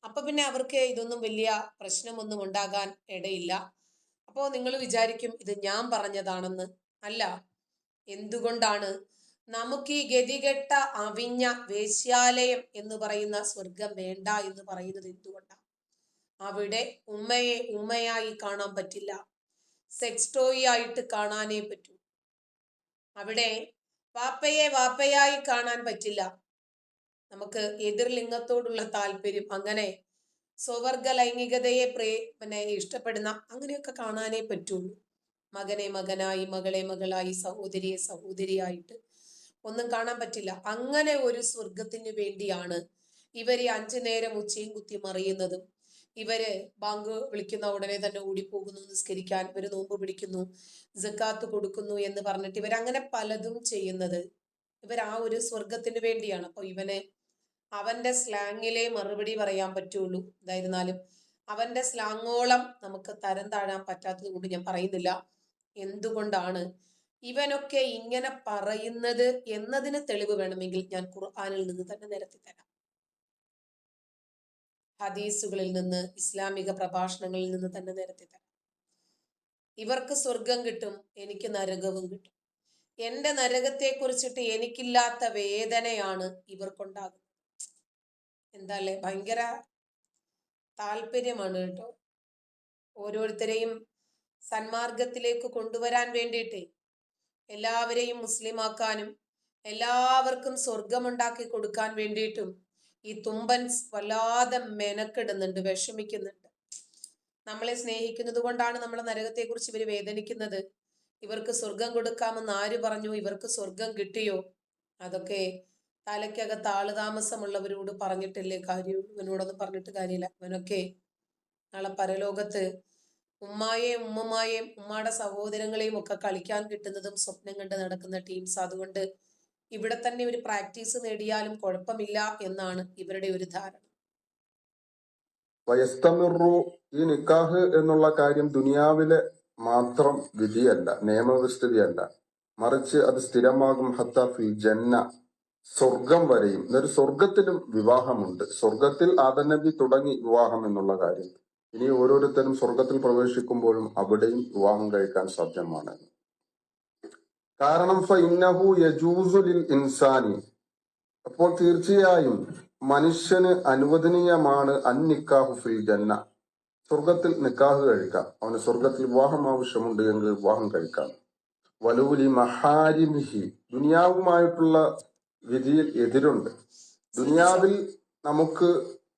അപ്പൊ പിന്നെ അവർക്ക് ഇതൊന്നും വലിയ പ്രശ്നമൊന്നും ഉണ്ടാകാൻ ഇടയില്ല. അപ്പോ നിങ്ങൾ വിചാരിക്കും ഇത് ഞാൻ പറഞ്ഞതാണെന്ന്. അല്ല. എന്തുകൊണ്ടാണ് നമുക്ക് ഈ ഗതികെട്ട അവിഞ്ഞ വേശ്യാലയം എന്ന് പറയുന്ന സ്വർഗം വേണ്ട എന്ന് പറയുന്നത്? എന്തുകൊണ്ടാണ്? അവിടെ ഉമ്മയെ ഉമ്മയായി കാണാൻ പറ്റില്ല, സെക്സ് ടോയ് ആയിട്ട് കാണാനേ പറ്റൂ. അവിടെ വാപ്പയെ വാപ്പയായി കാണാൻ പറ്റില്ല. നമുക്ക് എതിർലിംഗത്തോടുള്ള താല്പര്യം, അങ്ങനെ സ്വവർഗ ലൈംഗികതയെ ഇഷ്ടപ്പെടുന്ന അങ്ങനെയൊക്കെ കാണാനേ പറ്റുള്ളൂ. മകനെ മകനായി, മകളെ മകളായി, സഹോദരിയെ സഹോദരിയായിട്ട് ഒന്നും കാണാൻ പറ്റില്ല. അങ്ങനെ ഒരു സ്വർഗത്തിന് വേണ്ടിയാണ് ഇവര് 5 നേരം ഉച്ചയും കുത്തി മറിയുന്നതും. ഇവര് ബാങ്ക് വിളിക്കുന്ന ഉടനെ തന്നെ ഓടിപ്പോകുന്നു നിസ്കരിക്കാൻ, ഇവര് നോമ്പ് പിടിക്കുന്നു, സക്കാത്ത് കൊടുക്കുന്നു എന്ന് പറഞ്ഞിട്ട് ഇവരങ്ങനെ പലതും ചെയ്യുന്നത് ഇവർ ആ ഒരു സ്വർഗത്തിന് വേണ്ടിയാണ്. അപ്പൊ ഇവനെ അവന്റെ സ്ലാങ്ങിലെ മറുപടി പറയാൻ പറ്റുള്ളൂ. എന്തായിരുന്നാലും അവന്റെ സ്ലാങ്ങോളം നമുക്ക് തരം താഴാൻ പറ്റാത്തത് കൊണ്ട് ഞാൻ പറയുന്നില്ല. എന്തുകൊണ്ടാണ് ഇവനൊക്കെ ഇങ്ങനെ പറയുന്നത് എന്നതിന് തെളിവ് വേണമെങ്കിൽ ഞാൻ ഖുർആനിൽ നിന്ന് തന്നെ നിരത്തി തരാം, ഹദീസുകളിൽ നിന്ന്, ഇസ്ലാമിക പ്രഭാഷണങ്ങളിൽ നിന്ന് തന്നെ നിരത്തി തരാം. ഇവർക്ക് സ്വർഗം കിട്ടും, എനിക്ക് നരകവും കിട്ടും. എന്റെ നരകത്തെ കുറിച്ചിട്ട് എനിക്കില്ലാത്ത വേദനയാണ് ഇവർക്കുണ്ടാകുന്നത്. എന്താല്ലേ, ഭയങ്കര താല്പര്യമാണ് കേട്ടോ ഓരോരുത്തരെയും സന്മാർഗത്തിലേക്ക് കൊണ്ടുവരാൻ വേണ്ടിയിട്ട്, എല്ലാവരെയും മുസ്ലിമാക്കാനും എല്ലാവർക്കും സ്വർഗമുണ്ടാക്കി കൊടുക്കാൻ വേണ്ടിയിട്ടും ഈ തുമ്പൻ വല്ലാതെ മെനക്കെടുന്നുണ്ട്, വിഷമിക്കുന്നുണ്ട്. നമ്മളെ സ്നേഹിക്കുന്നത് കൊണ്ടാണ് നമ്മളെ നരകത്തെ കുറിച്ച് ഇവർ വേദനിക്കുന്നത്. ഇവർക്ക് സ്വർഗം കൊടുക്കാമെന്ന് ആര് പറഞ്ഞു? ഇവർക്ക് സ്വർഗം കിട്ടിയോ? അതൊക്കെ തലയ്ക്കകത്ത് ആളുതാമസമുള്ളവരോട് പറഞ്ഞിട്ടില്ലേ കാര്യമുള്ളൂ. ഇവനോടൊന്നും പറഞ്ഞിട്ട് കാര്യമില്ല. ഇവനൊക്കെ നാളെ പരലോകത്ത് ഉമ്മായെയും ഉമ്മമായെയും ഉമ്മാടെ സഹോദരങ്ങളെയും ഒക്കെ കളിക്കാൻ കിട്ടുന്നതും സ്വപ്നം കണ്ട് നടക്കുന്ന ടീംസ്. അതുകൊണ്ട് ഇവിടെ തന്നെ ഒരു പ്രാക്ടീസ് നേടിയാലും കുഴപ്പമില്ല എന്നാണ് ഇവരുടെ ഒരു ധാരണ. വയസ്തമിറു, ഈ നിക്കാഹ് എന്നുള്ള കാര്യം ദുനിയാവിലെ മാത്രം വിധിയല്ല, നിയമവ്യവസ്ഥിതിയല്ല, മറിച്ച് അത് സ്ഥിരമാകും ഹത്ത ഫിൽ ജന്ന, സ്വർഗം വരെയും, എന്നൊരു സ്വർഗത്തിലും വിവാഹമുണ്ട്. സ്വർഗത്തിൽ ആദം നബി തുടങ്ങി വിവാഹം എന്നുള്ള കാര്യം. ഇനി ഓരോരുത്തരും സ്വർഗത്തിൽ പ്രവേശിക്കുമ്പോഴും അവിടെയും വിവാഹം കഴിക്കാൻ സാധ്യമാണ്. കാരണം ഫഇന്നഹു യജൂസു ലിൽ ഇൻസാനി, അപ്പോൾ തീർച്ചയായും മനുഷ്യന് അനുവദനീയമാണ് അൻ നിക്കാഹു ഫിൽ ജന്ന, സ്വർഗത്തിൽ നിക്കാഹ് കഴിക്കാം. അവന് സ്വർഗത്തിൽ വിവാഹം ആവശ്യമുണ്ട് എങ്കിൽ വിവാഹം കഴിക്കാം. വലൂലി മഹാരിമിഹി, ദുനിയാവുമായിട്ടുള്ള വിധിയിൽ എതിരുണ്ട്. ദുനിയാവിൽ നമുക്ക്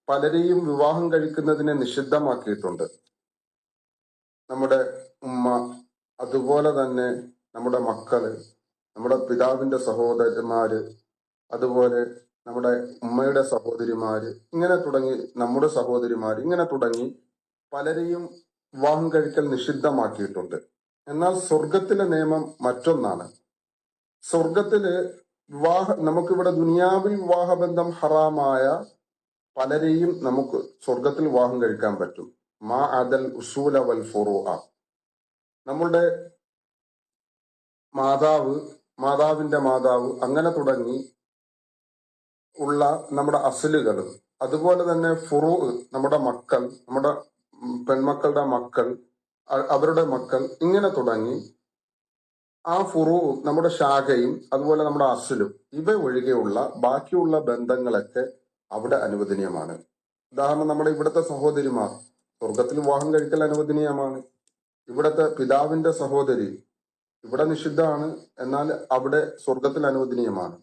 പലരെയും വിവാഹം കഴിക്കുന്നതിനെ നിഷിദ്ധമാക്കിയിട്ടുണ്ട്. നമ്മുടെ ഉമ്മ, അതുപോലെ തന്നെ നമ്മുടെ മക്കള്, നമ്മുടെ പിതാവിന്റെ സഹോദരന്മാര്, അതുപോലെ നമ്മുടെ ഉമ്മയുടെ സഹോദരിമാര്, ഇങ്ങനെ തുടങ്ങി നമ്മുടെ സഹോദരിമാര്, ഇങ്ങനെ തുടങ്ങി പലരെയും വിവാഹം കഴിക്കൽ നിഷിദ്ധമാക്കിയിട്ടുണ്ട്. എന്നാൽ സ്വർഗത്തിലെ നിയമം മറ്റൊന്നാണ്. സ്വർഗത്തില് നമുക്കിവിടെ ദുനിയാവിൽ വിവാഹബന്ധം ഹറാമായ പലരെയും നമുക്ക് സ്വർഗത്തിൽ വിവാഹം കഴിക്കാൻ പറ്റും. മാ അദൽ ഉസൂല വൽ ഫുറൂഅ, നമ്മളുടെ മാതാവിന്റെ മാതാവ്, അങ്ങനെ തുടങ്ങി ഉള്ള നമ്മുടെ അസലുകൾ, അതുപോലെ തന്നെ ഫുറൂ, നമ്മുടെ മക്കൾ, നമ്മുടെ പെൺമക്കളുടെ മക്കൾ, അവരുടെ മക്കൾ, ഇങ്ങനെ തുടങ്ങി ആ ഫുറൂ, നമ്മുടെ ശാഖയും അതുപോലെ നമ്മുടെ അസലും, ഇവ ഒഴികെയുള്ള ബാക്കിയുള്ള ബന്ധങ്ങളൊക്കെ അവിടെ അനുവദനീയമാണ്. ഉദാഹരണം, നമ്മുടെ ഇവിടുത്തെ സഹോദരിമാർ സ്വർഗത്തിൽ വിവാഹം കഴിക്കൽ അനുവദനീയമാണ്. ഇവിടുത്തെ പിതാവിന്റെ സഹോദരി ഇവിടെ നിഷിദ്ധമാണ്, എന്നാൽ അവിടെ സ്വർഗത്തിൽ അനുവദനീയമാണ്.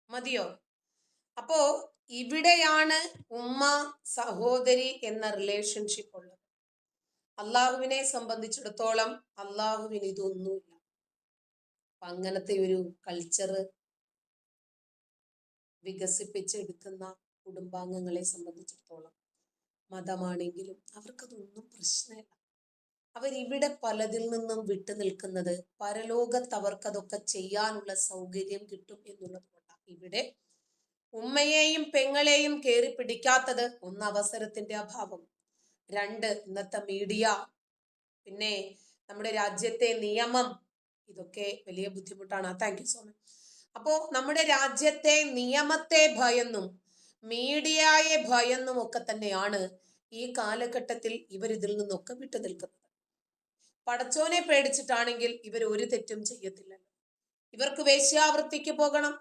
മതിയോ? അപ്പോ ഇവിടെയാണ് ഉമ്മ സഹോദരി എന്ന റിലേഷൻഷിപ്പ് ഉള്ളത്. അള്ളാഹുവിനെ സംബന്ധിച്ചിടത്തോളം അള്ളാഹുവിന് ഇതൊന്നുമില്ല. അങ്ങനത്തെ ഒരു കൾച്ചർ വികസിപ്പിച്ചെടുക്കുന്ന കുടുംബാംഗങ്ങളെ സംബന്ധിച്ചിടത്തോളം മതമാണെങ്കിലും അവർക്കതൊന്നും പ്രശ്നമില്ല. അവരിവിടെ പലതിൽ നിന്നും വിട്ടു നിൽക്കുന്നത് പരലോകത്ത് അവർക്കതൊക്കെ ചെയ്യാനുള്ള സൗകര്യം കിട്ടും എന്നുള്ളത് കൊണ്ടാണ്. ഇവിടെ ഉമ്മയെയും പെങ്ങളെയും കയറി പിടിക്കാത്തത് ഒന്ന്, അവസരത്തിന്റെ അഭാവം; രണ്ട്, ഇന്നത്തെ മീഡിയ, പിന്നെ നമ്മുടെ രാജ്യത്തെ നിയമം, ഇതൊക്കെ വലിയ ബുദ്ധിമുട്ടാണ്. Thank you so much. അപ്പോ നമ്മുടെ രാജ്യത്തെ നിയമത്തെ ഭയന്നും മീഡിയയെ ഭയന്നും ഒക്കെ തന്നെയാണ് ഈ കാലഘട്ടത്തിൽ ഇവർ ഇതിൽ നിന്നൊക്കെ വിട്ടു നിൽക്കുന്നത്. പടച്ചോനെ പേടിച്ചിട്ടാണെങ്കിൽ ഇവർ ഒരു തെറ്റും ചെയ്യത്തില്ലല്ലോ. ഇവർക്ക് വേശ്യാവൃത്തിക്ക് പോകണം,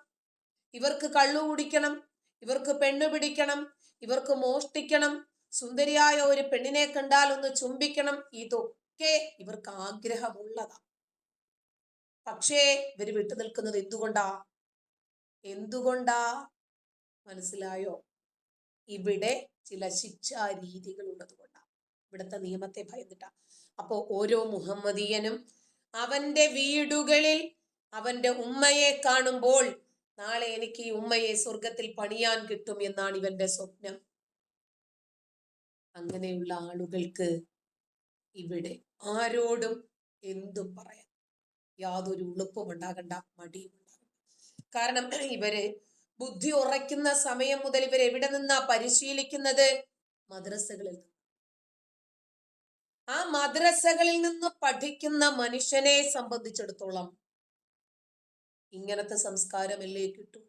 ഇവർക്ക് കള്ളു കുടിക്കണം, ഇവർക്ക് പെണ്ണു പിടിക്കണം, ഇവർക്ക് മോഷ്ടിക്കണം, സുന്ദരിയായ ഒരു പെണ്ണിനെ കണ്ടാൽ ഒന്ന് ചുംബിക്കണം, ഇതൊക്കെ ഇവർക്ക് ആഗ്രഹമുള്ളതാ. പക്ഷേ ഇവർ വിട്ടു നിൽക്കുന്നത് എന്തുകൊണ്ടാ? മനസ്സിലായോ? ഇവിടെ ചില ശിക്ഷാ രീതികൾ ഉള്ളത് കൊണ്ടാണ്, ഇവിടുത്തെ നിയമത്തെ ഭയന്നിട്ടാ. അപ്പോ ഓരോ മുഹമ്മദീയനും അവന്റെ വീടുകളിൽ അവന്റെ ഉമ്മയെ കാണുമ്പോൾ നാളെ എനിക്ക് ഈ ഉമ്മയെ സ്വർഗത്തിൽ പണിയാൻ കിട്ടും എന്നാണ് ഇവന്റെ സ്വപ്നം. അങ്ങനെയുള്ള ആളുകൾക്ക് ഇവിടെ ആരോടും എന്തും പറയാം, യാതൊരു ഉളുപ്പും ഉണ്ടാകണ്ട, മടിയും ഉണ്ടാകണ്ട. കാരണം ഇവര് ബുദ്ധി ഉറയ്ക്കുന്ന സമയം മുതൽ ഇവർ എവിടെ നിന്നാ പരിശീലിക്കുന്നത്? മദ്രസകളിൽ നിന്ന്. ആ മദ്രസകളിൽ നിന്ന് പഠിക്കുന്ന മനുഷ്യനെ സംബന്ധിച്ചിടത്തോളം ഇങ്ങനത്തെ സംസ്കാരമല്ലേ കിട്ടും.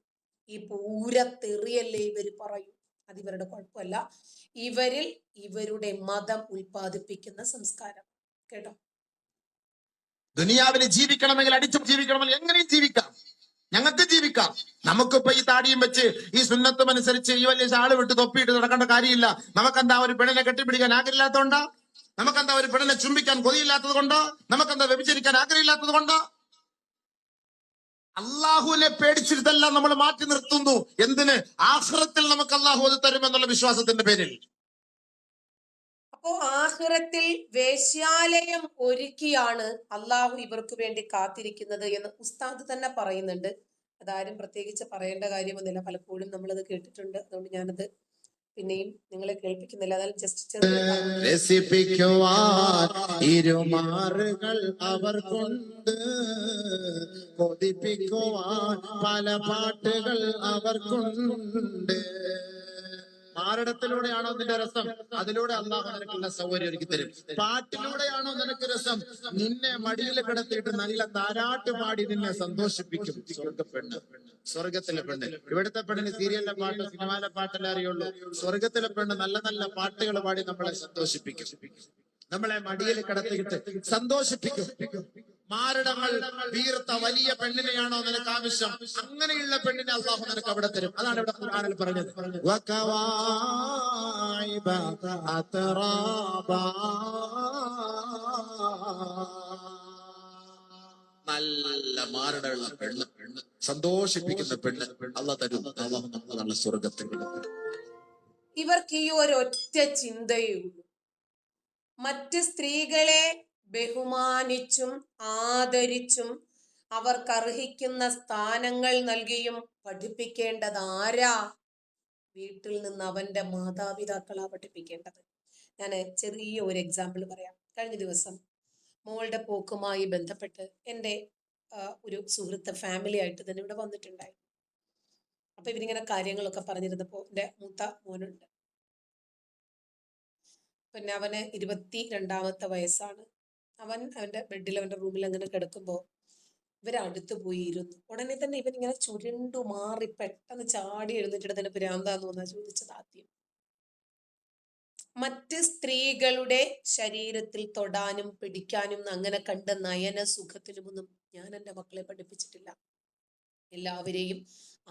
ഈ പൂരത്തെറിയല്ലേ ഇവർ പറയും. അതിവരുടെ കുഴപ്പമല്ല, ഇവരിൽ ഇവരുടെ മതം ഉൽപ്പാദിപ്പിക്കുന്ന സംസ്കാരം. കേട്ടോ? ദുനിയാവിൽ ജീവിക്കണമെങ്കിൽ അടിച്ചു ജീവിക്കണമെങ്കിൽ എങ്ങനെയും ജീവിക്കാം, ഞങ്ങൾക്ക് ജീവിക്കാം. നമുക്കിപ്പോ ഈ താടിയും വെച്ച് ഈ സുന്നത്തും അനുസരിച്ച് ഈ വലിയ ഷാള് വിട്ട് തൊപ്പിയിട്ട് നടക്കേണ്ട കാര്യമില്ല. നമുക്കെന്താ ഒരു പെണ്ണിനെ കെട്ടിപ്പിടിക്കാൻ ആഗ്രഹമില്ലാത്തതുകൊണ്ടോ? നമുക്കെന്താ ഒരു പെണ്ണിനെ ചുംബിക്കാൻ കൊതിയില്ലാത്തത് കൊണ്ടോ? നമുക്കെന്താ വ്യഭിചരിക്കാൻ ആഗ്രഹമില്ലാത്തത് കൊണ്ടോ? അള്ളാഹുവിനെ പേടിച്ചിട്ടെല്ലാം നമ്മൾ മാറ്റി നിർത്തുന്നു. എന്തിന്? ആഖിറത്തിൽ നമുക്ക് അള്ളാഹു അത് തരുമെന്നുള്ള വിശ്വാസത്തിന്റെ പേരിൽ. അപ്പോ ആഖിറത്തിൽ വേശ്യാലയം ഒരുക്കിയാണ് അള്ളാഹു ഇവർക്ക് വേണ്ടി കാത്തിരിക്കുന്നത് എന്ന് ഉസ്താദ് തന്നെ പറയുന്നുണ്ട്. അതാരും പ്രത്യേകിച്ച് പറയേണ്ട കാര്യമൊന്നുമില്ല, പലപ്പോഴും നമ്മളത് കേട്ടിട്ടുണ്ട്. അതുകൊണ്ട് ഞാനത് പിന്നെയും നിങ്ങളെ കേൾപ്പിക്കുന്നില്ല. അതായത് ജസ്റ്റ് രസിപ്പിക്കുവാൻ ഇരുമാറുകൾ അവർ കൊണ്ട്, കൊതിപ്പിക്കുവാൻ പല പാട്ടുകൾ അവർ കൊണ്ട്, മാറിടത്തിലൂടെയാണോ നിന്റെ രസം, അതിലൂടെ അള്ളാഹു നിനക്കുള്ള സൗകര്യം ഒരുക്കി തരും. പാട്ടിലൂടെയാണോ നിനക്ക് രസം, നിന്നെ മടിയിൽ കിടത്തിയിട്ട് നല്ല താരാട്ട് പാടി നിന്നെ സന്തോഷിപ്പിക്കും. സ്വർഗ്ഗപ്പെണ്ണ്, സ്വർഗത്തിലെ പെണ്ണ്. ഇവിടുത്തെ പെണ്ണിന് സീരിയലിലെ പാട്ട്, സിനിമയിലെ പാട്ടല്ലേ അറിയുള്ളൂ. സ്വർഗത്തിലെ പെണ്ണ് നല്ല നല്ല പാട്ടുകൾ പാടി നമ്മളെ സന്തോഷിപ്പിക്കും, നമ്മളെ മടിയിൽ കിടത്തിയിട്ട് സന്തോഷിപ്പിക്കും. മാരടങ്ങൾ വീർത്ത വലിയ പെണ്ണിനെയാണോ നിനക്ക് ആവശ്യം, അങ്ങനെയുള്ള പെണ്ണിനെ അള്ളാഹു നിനക്ക് അവിടെ തരും. അതാണ് ഇവിടെ ഖുർആനിൽ പറഞ്ഞത്. വകവാഇബ അത്റാബാ, നല്ല മാരടമുള്ള പെണ്ണ്, സന്തോഷിപ്പിക്കുന്ന പെണ്ണ് അള്ളാഹ് തരും. അള്ളാഹു നമുക്ക് നല്ല സ്വർഗത്തിൽ തരും. ഇവർക്ക് ഈ ഒരൊറ്റ ചിന്തയേ ഉള്ളൂ. മറ്റ് സ്ത്രീകളെ ബഹുമാനിച്ചും ആദരിച്ചും അവർക്ക് അർഹിക്കുന്ന സ്ഥാനങ്ങൾ നൽകിയും പഠിപ്പിക്കേണ്ടത് ആരാ? വീട്ടിൽ നിന്ന് അവന്റെ മാതാപിതാക്കളാ പഠിപ്പിക്കേണ്ടത്. ഞാൻ ചെറിയ ഒരു എക്സാമ്പിൾ പറയാം. കഴിഞ്ഞ ദിവസം മോളുടെ പോക്കുമായി ബന്ധപ്പെട്ട് എൻ്റെ ഒരു സുഹൃത്ത് ഫാമിലി ആയിട്ട് തന്നെ ഇവിടെ വന്നിട്ടുണ്ടായിരുന്നു. അപ്പൊ ഇവരിങ്ങനെ കാര്യങ്ങളൊക്കെ പറഞ്ഞിരുന്നപ്പോ എൻ്റെ മൂത്ത മോനുണ്ട്, പിന്നെ അവന് 22ാമത്തെ വയസ്സാണ്. അവന്റെ ബെഡിൽ, അവന്റെ റൂമിൽ അങ്ങനെ കിടക്കുമ്പോൾ ഇവരടുത്ത് പോയി ഇരുന്നു. ഉടനെ തന്നെ ഇവൻ ഇങ്ങനെ ചുരുണ്ടു മാറി പെട്ടെന്ന് ചാടി എഴുന്നേറ്റിട്ട് തന്നെ ഭ്രാന്താന്ന് തോന്നാ ചോദിച്ചത് ആദ്യം. മറ്റ് സ്ത്രീകളുടെ ശരീരത്തിൽ തൊടാനും പിടിക്കാനും അങ്ങനെ കണ്ട നയന സുഖത്തിലുമൊന്നും ഞാൻ എൻ്റെ മക്കളെ പഠിപ്പിച്ചിട്ടില്ല. എല്ലാവരെയും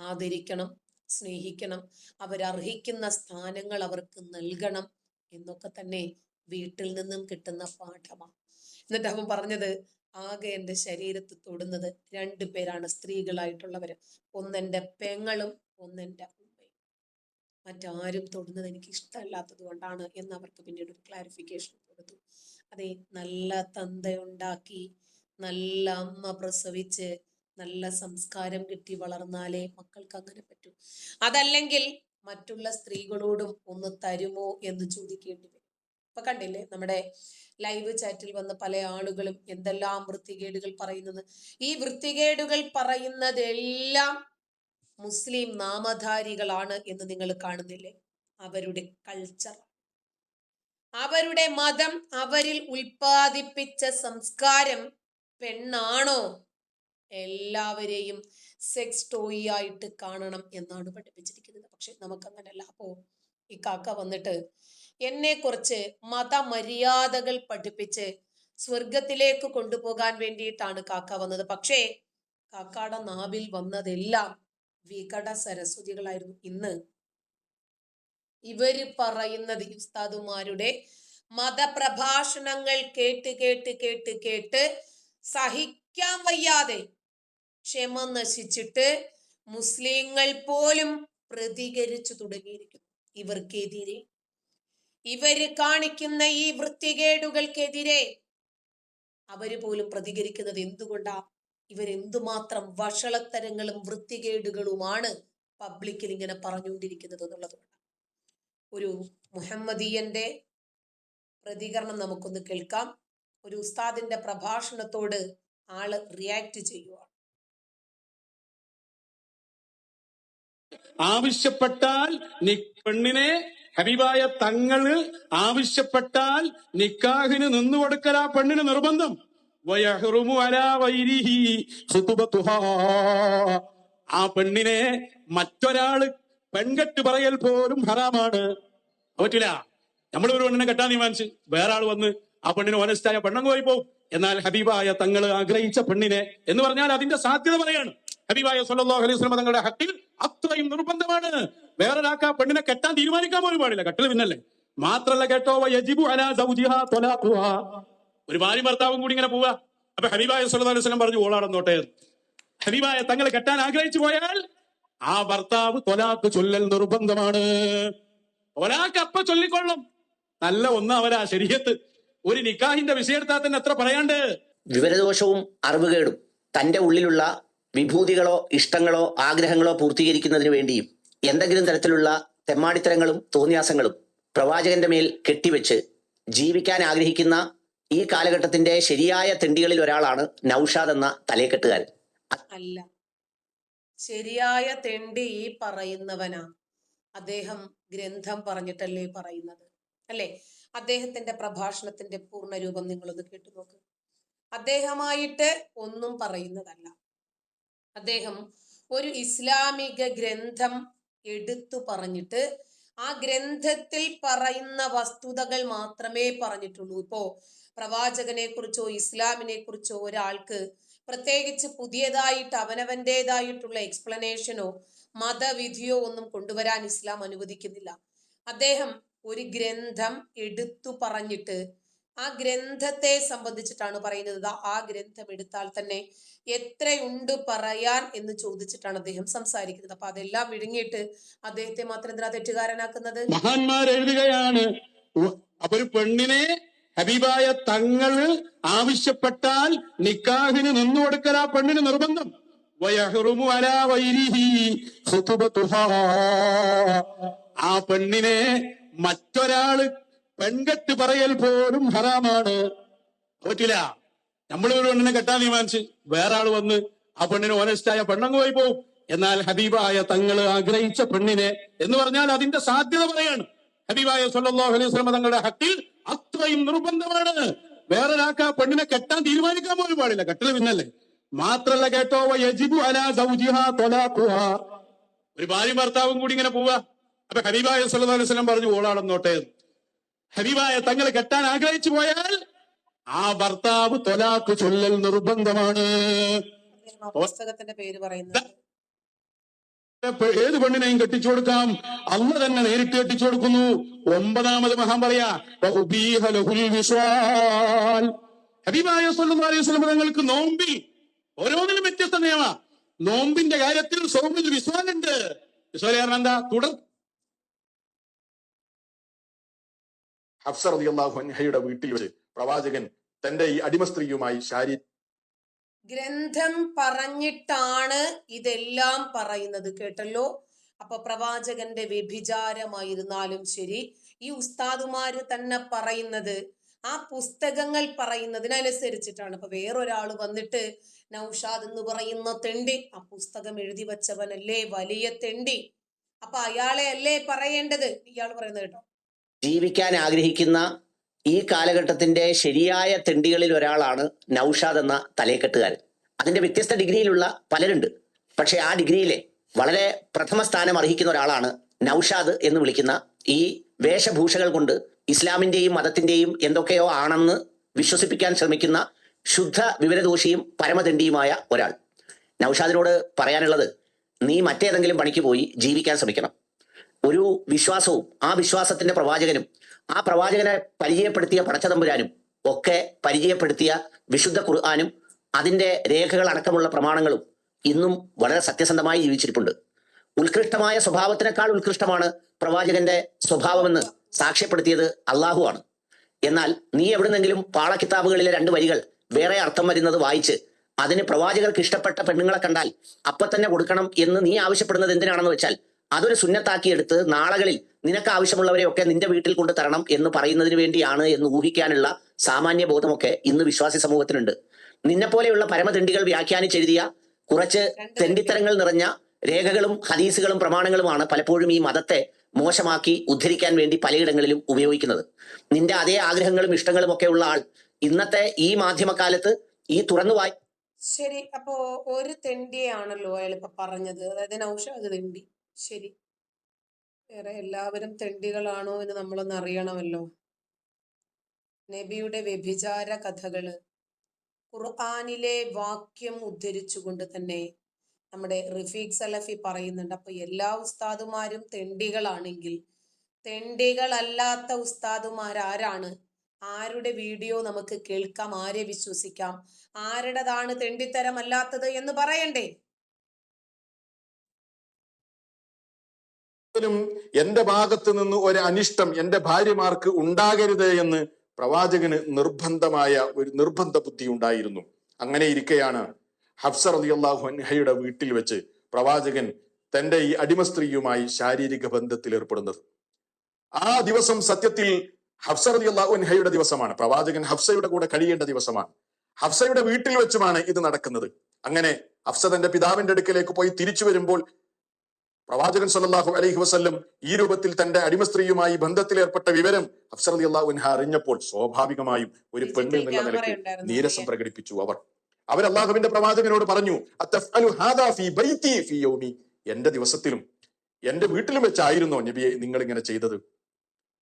ആദരിക്കണം, സ്നേഹിക്കണം, അവരർഹിക്കുന്ന സ്ഥാനങ്ങൾ അവർക്ക് നൽകണം എന്നൊക്കെ തന്നെ വീട്ടിൽ നിന്നും കിട്ടുന്ന പാഠമാണ്. എന്നിട്ട് അവൻ പറഞ്ഞത്, ആകെ എൻ്റെ ശരീരത്ത് തൊടുന്നത് 2 പേരാണ് സ്ത്രീകളായിട്ടുള്ളവര്. ഒന്നെൻ്റെ പെങ്ങളും ഒന്നെൻ്റെ ഉമ്മയും. മറ്റാരും തൊടുന്നത് എനിക്ക് ഇഷ്ടമല്ലാത്തത് കൊണ്ടാണ് എന്ന് അവർക്ക് പിന്നീട് ഒരു ക്ലാരിഫിക്കേഷൻ കൊടുത്തു. അതെ, നല്ല തന്തയുണ്ടാക്കി, നല്ല അമ്മ പ്രസവിച്ച്, നല്ല സംസ്കാരം കിട്ടി വളർന്നാലേ മക്കൾക്ക് അങ്ങനെ പറ്റൂ. അതല്ലെങ്കിൽ മറ്റുള്ള സ്ത്രീകളോടും ഒന്ന് തരുമോ എന്ന് ചോദിക്കേണ്ടി വരും. ഇപ്പൊ കണ്ടില്ലേ നമ്മുടെ ലൈവ് ചാറ്റിൽ വന്ന പല ആളുകളും എന്തെല്ലാം വൃത്തികേടുകൾ പറയുന്നത്. ഈ വൃത്തികേടുകൾ പറയുന്നതെല്ലാം മുസ്ലിം നാമധാരികളാണ് എന്ന് നിങ്ങൾ കാണുന്നില്ലേ? അവരുടെ കൾച്ചർ, അവരുടെ മതം, അവരിൽ ഉൽപ്പാദിപ്പിച്ച സംസ്കാരം പെണ്ണാണോ എല്ലാവരെയും സെക്സ് ടോയ് ആയിട്ട് കാണണം എന്നാണ് പഠിപ്പിച്ചിരിക്കുന്നത്. പക്ഷെ നമുക്കങ്ങനല്ല. അപ്പോ ഈ കാക്ക വന്നിട്ട് എന്നെ കുറച്ച് മതമര്യാദകൾ പഠിപ്പിച്ച് സ്വർഗത്തിലേക്ക് കൊണ്ടുപോകാൻ വേണ്ടിയിട്ടാണ് കാക്ക വന്നത്. പക്ഷേ കാക്കയുടെ നാവിൽ വന്നതെല്ലാം വികട സരസ്വതികളായിരുന്നു. ഇന്ന് ഇവര് പറയുന്നത്, ഉസ്താദുമാരുടെ മതപ്രഭാഷണങ്ങൾ കേട്ട് കേട്ട് കേട്ട് കേട്ട് സഹിക്കാൻ വയ്യാതെ ക്ഷമ നശിച്ചിട്ട് മുസ്ലിങ്ങൾ പോലും പ്രതികരിച്ചു തുടങ്ങിയിരിക്കുന്നു ഇവർക്കെതിരെ. ഇവര് കാണിക്കുന്ന ഈ വൃത്തികേടുകൾക്കെതിരെ അവര് പോലും പ്രതികരിക്കുന്നത് എന്തുകൊണ്ടാ? ഇവരെന്തുമാത്രം വഷളത്തരങ്ങളും വൃത്തികേടുകളുമാണ് പബ്ലിക്കിൽ ഇങ്ങനെ പറഞ്ഞുകൊണ്ടിരിക്കുന്നത് എന്നുള്ളതുകൊണ്ടാണ്. ഒരു മുഹമ്മദീയന്റെ പ്രതികരണം നമുക്കൊന്ന് കേൾക്കാം. ഒരു ഉസ്താദിന്റെ പ്രഭാഷണത്തോട് ആള് റിയാക്ട് ചെയ്യുക. ആവശ്യപ്പെട്ടാൽ പെണ്ണിനെ ഹബീബായ തങ്ങള് ആവശ്യപ്പെട്ടാൽ നിക്കാഹിന് നിന്നു കൊടുക്കൽ ആ പെണ്ണിന് നിർബന്ധം. ആ പെണ്ണിനെ മറ്റൊരാള് പെൺകെട്ട് പറയൽ പോലും ഹറാമാണ്. പറ്റില്ല. നമ്മളൊരു പെണ്ണിനെ കെട്ടാൻ തീരുമാനിച്ച് വേറെ ആൾ വന്ന് ആ പെണ്ണിന് ഓനസ്റ്റായ പെണ്ണങ്ങ് പോയി പോകും. എന്നാൽ ഹബീബായ തങ്ങള് ആഗ്രഹിച്ച പെണ്ണിനെ എന്ന് പറഞ്ഞാൽ അതിന്റെ സാധ്യത പറയാണ്. ഹബീബായ സ്വല്ലല്ലാഹു അലൈഹി വസല്ലം തങ്ങളുടെ ഹക്കിൽ അത്രയും നിർബന്ധമാണ്. വേറൊരാൾക്ക് ആ പെണ്ണിനെ കെട്ടാൻ തീരുമാനിക്കാൻ പോലും പാടില്ല. കെട്ടൽ പിന്നല്ലേ. മാത്രല്ല കേട്ടോ, യജിബു അലാ സൗജിഹാ ത്വലാഖുഹാ. ഒരു ഭാര്യ ഭർത്താവും കൂടി ഇങ്ങനെ പോവുക. അപ്പൊ ഹബീബായ സ്വല്ലല്ലാഹു അലൈഹി വസല്ലം പറഞ്ഞു, ഓളാടന്നോട്ടെ. ഹബീബായ തങ്ങൾ കെട്ടാൻ ആഗ്രഹിച്ചു പോയാൽ ആ ഭർത്താവ് ത്വലാഖ് ചൊല്ലൽ നിർബന്ധമാണ്. ഒരാൾക്ക് അപ്പ ചൊല്ലിക്കൊള്ളും. നല്ല ഒന്നാവരാ ശരീഅത്ത്. ഒരു നിക്കാഹിന്റെ വിഷയത്താൽ തന്നെ എത്ര പറയാണ്ട്. വിവരദോഷവും അറിവുകേടും തന്റെ ഉള്ളിലുള്ള വിഭൂതികളോ ഇഷ്ടങ്ങളോ ആഗ്രഹങ്ങളോ പൂർത്തീകരിക്കുന്നതിന് വേണ്ടിയും എന്തെങ്കിലും തരത്തിലുള്ള തെമ്മാടിത്തരങ്ങളും തോന്നിയാസങ്ങളും പ്രവാചകന്റെ മേൽ കെട്ടിവെച്ച് ജീവിക്കാൻ ആഗ്രഹിക്കുന്ന ഈ കാലഘട്ടത്തിന്റെ ശരിയായ തെണ്ടികളിൽ ഒരാളാണ് നൗഷാദ് എന്ന തലയെക്കെട്ടുകാരൻ. അല്ല, ശരിയായ തെണ്ടി ഈ പറയുന്നവനാ. അദ്ദേഹം ഗ്രന്ഥം പറഞ്ഞിട്ടല്ലേ പറയുന്നത്, അല്ലേ? അദ്ദേഹത്തിന്റെ പ്രഭാഷണത്തിന്റെ പൂർണ്ണരൂപം നിങ്ങളൊന്ന് കേട്ടു നോക്ക്. അദ്ദേഹമായിട്ട് ഒന്നും പറയുന്നതല്ല. അദ്ദേഹം ഒരു ഇസ്ലാമിക ഗ്രന്ഥം എടുത്തു പറഞ്ഞിട്ട് ആ ഗ്രന്ഥത്തിൽ പറയുന്ന വസ്തുതകൾ മാത്രമേ പറഞ്ഞിട്ടുള്ളൂ. ഇപ്പോ പ്രവാചകനെ കുറിച്ചോ ഇസ്ലാമിനെ കുറിച്ചോ ഒരാൾക്ക് പ്രത്യേകിച്ച് പുതിയതായിട്ട് അവനവന്റേതായിട്ടുള്ള എക്സ്പ്ലനേഷനോ മതവിധിയോ ഒന്നും കൊണ്ടുവരാൻ ഇസ്ലാം അനുവദിക്കുന്നില്ല. അദ്ദേഹം ഒരു ഗ്രന്ഥം എടുത്തു പറഞ്ഞിട്ട് ആ ഗ്രന്ഥത്തെ സംബന്ധിച്ചിട്ടാണ് പറയുന്നത്. ആ ഗ്രന്ഥം എടുത്താൽ തന്നെ എത്രയുണ്ട് പറയാൻ എന്ന് ചോദിച്ചിട്ടാണ് അദ്ദേഹം സംസാരിക്കുന്നത്. അപ്പൊ അതെല്ലാം വിഴുങ്ങിയിട്ട് അദ്ദേഹത്തെ മാത്രം എന്തിനാ തെറ്റുകാരനാക്കുന്നത്? മഹാന്മാർ എഴുതുകയാണ്, അപ്പൊ ഒരു പെണ്ണിനെ ഹബീബായ തങ്ങൾ ആവശ്യപ്പെട്ടാൽ നിക്കാഹിന് നിന്നു കൊടുക്കൽ ആ പെണ്ണിന് നിർബന്ധം. ആ പെണ്ണിനെ മറ്റൊരാള് പെൺകെട്ട് പറയൽ പോലും ഹറാമാണ്. പറ്റില്ല. നമ്മളൊരു പെണ്ണിനെ കെട്ടാൻ തീരുമാനിച്ച് വേറെ ആള് വന്ന് ആ പെണ്ണിന് ഓനസ്റ്റായ പെണ്ണങ്ങ് പോയി പോവും. എന്നാൽ ഹബീബായ തങ്ങൾ ആഗ്രഹിച്ച പെണ്ണിനെ എന്ന് പറഞ്ഞാൽ അതിന്റെ സാധ്യത പറയാണ്. ഹബീബായ സല്ലല്ലാഹു അലൈഹി വസല്ലം തങ്ങളുടെ ഹക്കിൽ അത്രയും നിർബന്ധമാണ്. വേറൊരാൾക്ക് ആ പെണ്ണിനെ കെട്ടാൻ തീരുമാനിക്കാൻ പോലും പാടില്ല. കെട്ടല് പിന്നല്ലേ. മാത്രല്ല കേട്ടോ, യജിബു അലാ സൗജിഹാ ത്വലാഖുഹാ. ഒരു ഭാര്യയും ഭർത്താവും കൂടി ഇങ്ങനെ പോവുക. അപ്പൊ ഹബീബായ സല്ലല്ലാഹു അലൈഹി വസല്ലം പറഞ്ഞു, ഓളാണെന്നോട്ടെ. ഹബീബായ തങ്ങൾ കെട്ടാൻ ആഗ്രഹിച്ചു പോയാൽ ആ ഭർത്താവ് ത്വലാഖ് ചൊല്ലൽ നിർബന്ധമാണ്. പുസ്തകത്തിന്റെ പേര് പറയുന്നത് ഏത് പെണ്ണിനെയും കെട്ടിച്ചു കൊടുക്കാം. അള്ള തന്നെ നേരിട്ട് കെട്ടിച്ചു കൊടുക്കുന്നു. 9ാമത് മഹാൻ പറയാ, ഹബീബായ സല്ലല്ലാഹു അലൈഹി വസല്ലം തങ്ങൾക്ക് നോമ്പിൽ ഓരോന്നിനും വ്യത്യസ്ത നിയമ. നോമ്പിന്റെ കാര്യത്തിൽ സൗമിൽ വിസ്വാലുണ്ട്. വിസ്വാല് കാരണം എന്താ? ഹഫ്സ റളിയല്ലാഹു അൻഹയുടെ വീട്ടിൽ വെച്ച് പ്രവാചകൻ തന്റെ ഈ അടിമ സ്ത്രീയുമായി ഗ്രന്ഥം പറഞ്ഞിട്ടാണ് ഇതെല്ലാം പറയുന്നത്. കേട്ടല്ലോ. അപ്പൊ പ്രവാചകന്റെ വ്യഭിചാരമായിരുന്നാലും ശരി, ഈ ഉസ്താദുമാര് തന്നെ പറയുന്നത് ആ പുസ്തകങ്ങൾ പറയുന്നതിനനുസരിച്ചിട്ടാണ്. അപ്പൊ വേറൊരാള് വന്നിട്ട് നൗഷാദ് എന്ന് പറയുന്ന തെണ്ടി ആ പുസ്തകം എഴുതി വച്ചവനല്ലേ വലിയ തെണ്ടി, അപ്പൊ അയാളെ അല്ലേ പറയേണ്ടത്? ഇയാൾ പറയുന്നത് കേട്ടോ. ജീവിക്കാൻ ആഗ്രഹിക്കുന്ന ഈ കാലഘട്ടത്തിന്റെ ശരിയായ തെണ്ടികളിൽ ഒരാളാണ് നൗഷാദ് എന്ന തലയെക്കെട്ടുകാരൻ. അതിന്റെ വ്യത്യസ്ത ഡിഗ്രിയിലുള്ള പലരുണ്ട്. പക്ഷെ ആ ഡിഗ്രിയിലെ വളരെ പ്രഥമ സ്ഥാനം അർഹിക്കുന്ന ഒരാളാണ് നൗഷാദ് എന്ന് വിളിക്കുന്ന ഈ വേഷഭൂഷകൾ കൊണ്ട് ഇസ്ലാമിന്റെയും മതത്തിന്റെയും എന്തൊക്കെയോ ആണെന്ന് വിശ്വസിപ്പിക്കാൻ ശ്രമിക്കുന്ന ശുദ്ധ വിവരദോഷിയും പരമദണ്ഡിയുമായ ഒരാൾ. നൗഷാദിനോട് പറയാനുള്ളത്, നീ മറ്റേതെങ്കിലും പണിക്ക് പോയി ജീവിക്കാൻ ശ്രമിക്കണം. ഒരു വിശ്വാസവും ആ വിശ്വാസത്തിന്റെ പ്രവാചകനും ആ പ്രവാചകനെ പരിചയപ്പെടുത്തിയ പടച്ചതമ്പുരാനും ഒക്കെ പരിചയപ്പെടുത്തിയ വിശുദ്ധ ഖുർആനും അതിന്റെ രേഖകൾ അടക്കമുള്ള പ്രമാണങ്ങളും ഇന്നും വളരെ സത്യസന്ധമായി ജീവിച്ചിരിപ്പുണ്ട്. ഉത്കൃഷ്ടമായ സ്വഭാവത്തിനേക്കാൾ ഉത്കൃഷ്ടമാണ് പ്രവാചകന്റെ സ്വഭാവമെന്ന് സാക്ഷ്യപ്പെടുത്തിയത് അള്ളാഹുവാണ്. എന്നാൽ നീ എവിടുന്നെങ്കിലും പാളക്കിതാബുകളിലെ 2 വരികൾ വേറെ അർത്ഥം വരുന്നത് വായിച്ച് അതിന് പ്രവാചകർക്ക് ഇഷ്ടപ്പെട്ട പെണ്ണുങ്ങളെ കണ്ടാൽ അപ്പൊ തന്നെ കൊടുക്കണം എന്ന് നീ ആവശ്യപ്പെടുന്നത് എന്തിനാണെന്ന് വെച്ചാൽ അതൊരു സുന്നത്താക്കിയെടുത്ത് നാളുകളിൽ നിനക്ക് ആവശ്യമുള്ളവരെയൊക്കെ നിന്റെ വീട്ടിൽ കൊണ്ട് തരണം എന്ന് പറയുന്നതിന് വേണ്ടിയാണ് എന്ന് ഊഹിക്കാനുള്ള സാമാന്യ ബോധമൊക്കെ ഇന്ന് വിശ്വാസി സമൂഹത്തിനുണ്ട്. നിന്നെപ്പോലെയുള്ള പരമതെണ്ടികൾ വ്യാഖ്യാനിച്ചെഴുതിയ കുറച്ച് തെണ്ടിത്തരങ്ങൾ നിറഞ്ഞ രേഖകളും ഹദീസുകളും പ്രമാണങ്ങളുമാണ് പലപ്പോഴും ഈ മതത്തെ മോശമാക്കി ഉദ്ധരിക്കാൻ വേണ്ടി പലയിടങ്ങളിലും ഉപയോഗിക്കുന്നത്. നിന്റെ അതേ ആഗ്രഹങ്ങളും ഇഷ്ടങ്ങളും ഒക്കെ ഉള്ള ആൾ ഇന്നത്തെ ഈ മാധ്യമകാലത്ത് ഈ തുറന്നുവായി. ശരി, അപ്പോ ഒരു തെണ്ടിയാണല്ലോ അയാൾ ഇപ്പൊ പറഞ്ഞത്, അതായത് നൗഷാദ് തെണ്ടി. ശരി, വേറെ എല്ലാവരും തെണ്ടികളാണോ എന്ന് നമ്മളൊന്ന് അറിയണമല്ലോ. നബിയുടെ വ്യഭിചാര കഥകള് ഖുർആനിലെ വാക്യം ഉദ്ധരിച്ചുകൊണ്ട് തന്നെ നമ്മുടെ റഫീഖ് സലഫി പറയുന്നുണ്ട്. അപ്പൊ എല്ലാ ഉസ്താദുമാരും തെണ്ടികളാണെങ്കിൽ തെണ്ടികളല്ലാത്ത ഉസ്താദുമാർ ആരാണ്? ആരുടെ വീഡിയോ നമുക്ക് കേൾക്കാം? ആരെ വിശ്വസിക്കാം? ആരുടേതാണ് തെണ്ടിത്തരമല്ലാത്തത് എന്ന് പറയണ്ടേ? എന്റെ ഭാഗത്ത് നിന്ന് ഒരു അനിഷ്ടം എന്റെ ഭാര്യമാർക്ക് ഉണ്ടാകരുത് എന്ന് പ്രവാചകന് ഒരു നിർബന്ധ ബുദ്ധി ഉണ്ടായിരുന്നു. അങ്ങനെ ഇരിക്കെയാണ് ഹഫ്സ റളിയല്ലാഹു അൻഹയുടെ വീട്ടിൽ വെച്ച് പ്രവാചകൻ തന്റെ ഈ അടിമ സ്ത്രീയുമായി ശാരീരിക ബന്ധത്തിൽ ഏർപ്പെടുന്നത്. ആ ദിവസം സത്യത്തിൽ ഹഫ്സ റളിയല്ലാഹു അൻഹയുടെ ദിവസമാണ്. പ്രവാചകൻ ഹഫ്സയുടെ കൂടെ കഴിയേണ്ട ദിവസമാണ്. ഹഫ്സയുടെ വീട്ടിൽ വെച്ചുമാണ് ഇത് നടക്കുന്നത്. അങ്ങനെ ഹഫ്സ തന്റെ പിതാവിന്റെ അടുക്കലേക്ക് പോയി തിരിച്ചു വരുമ്പോൾ പ്രവാചകൻ സല്ലല്ലാഹു അലൈഹി വസല്ലം ഈ രൂപത്തിൽ തന്റെ അടിമ സ്ത്രീയുമായി ബന്ധത്തിലേർപ്പെട്ട വിവരം ഹഫ്സ റളിയല്ലാഹു അൻഹ അറിഞ്ഞപ്പോൾ സ്വാഭാവികമായും ഒരു പെണ്ണ് എന്നുള്ള നിലയ്ക്ക് നീരസം പ്രകടിപ്പിച്ചു. അവർ അള്ളാഹുവിന്റെ പ്രവാചകനോട് പറഞ്ഞു, അത്തഫ്അലു ഹാദാ ഫീ ബൈതി ഫീ യൗമി, എന്റെ ദിവസത്തിലും എന്റെ വീട്ടിലും വെച്ചായിരുന്നോ നബിയെ നിങ്ങൾ ഇങ്ങനെ ചെയ്തത്?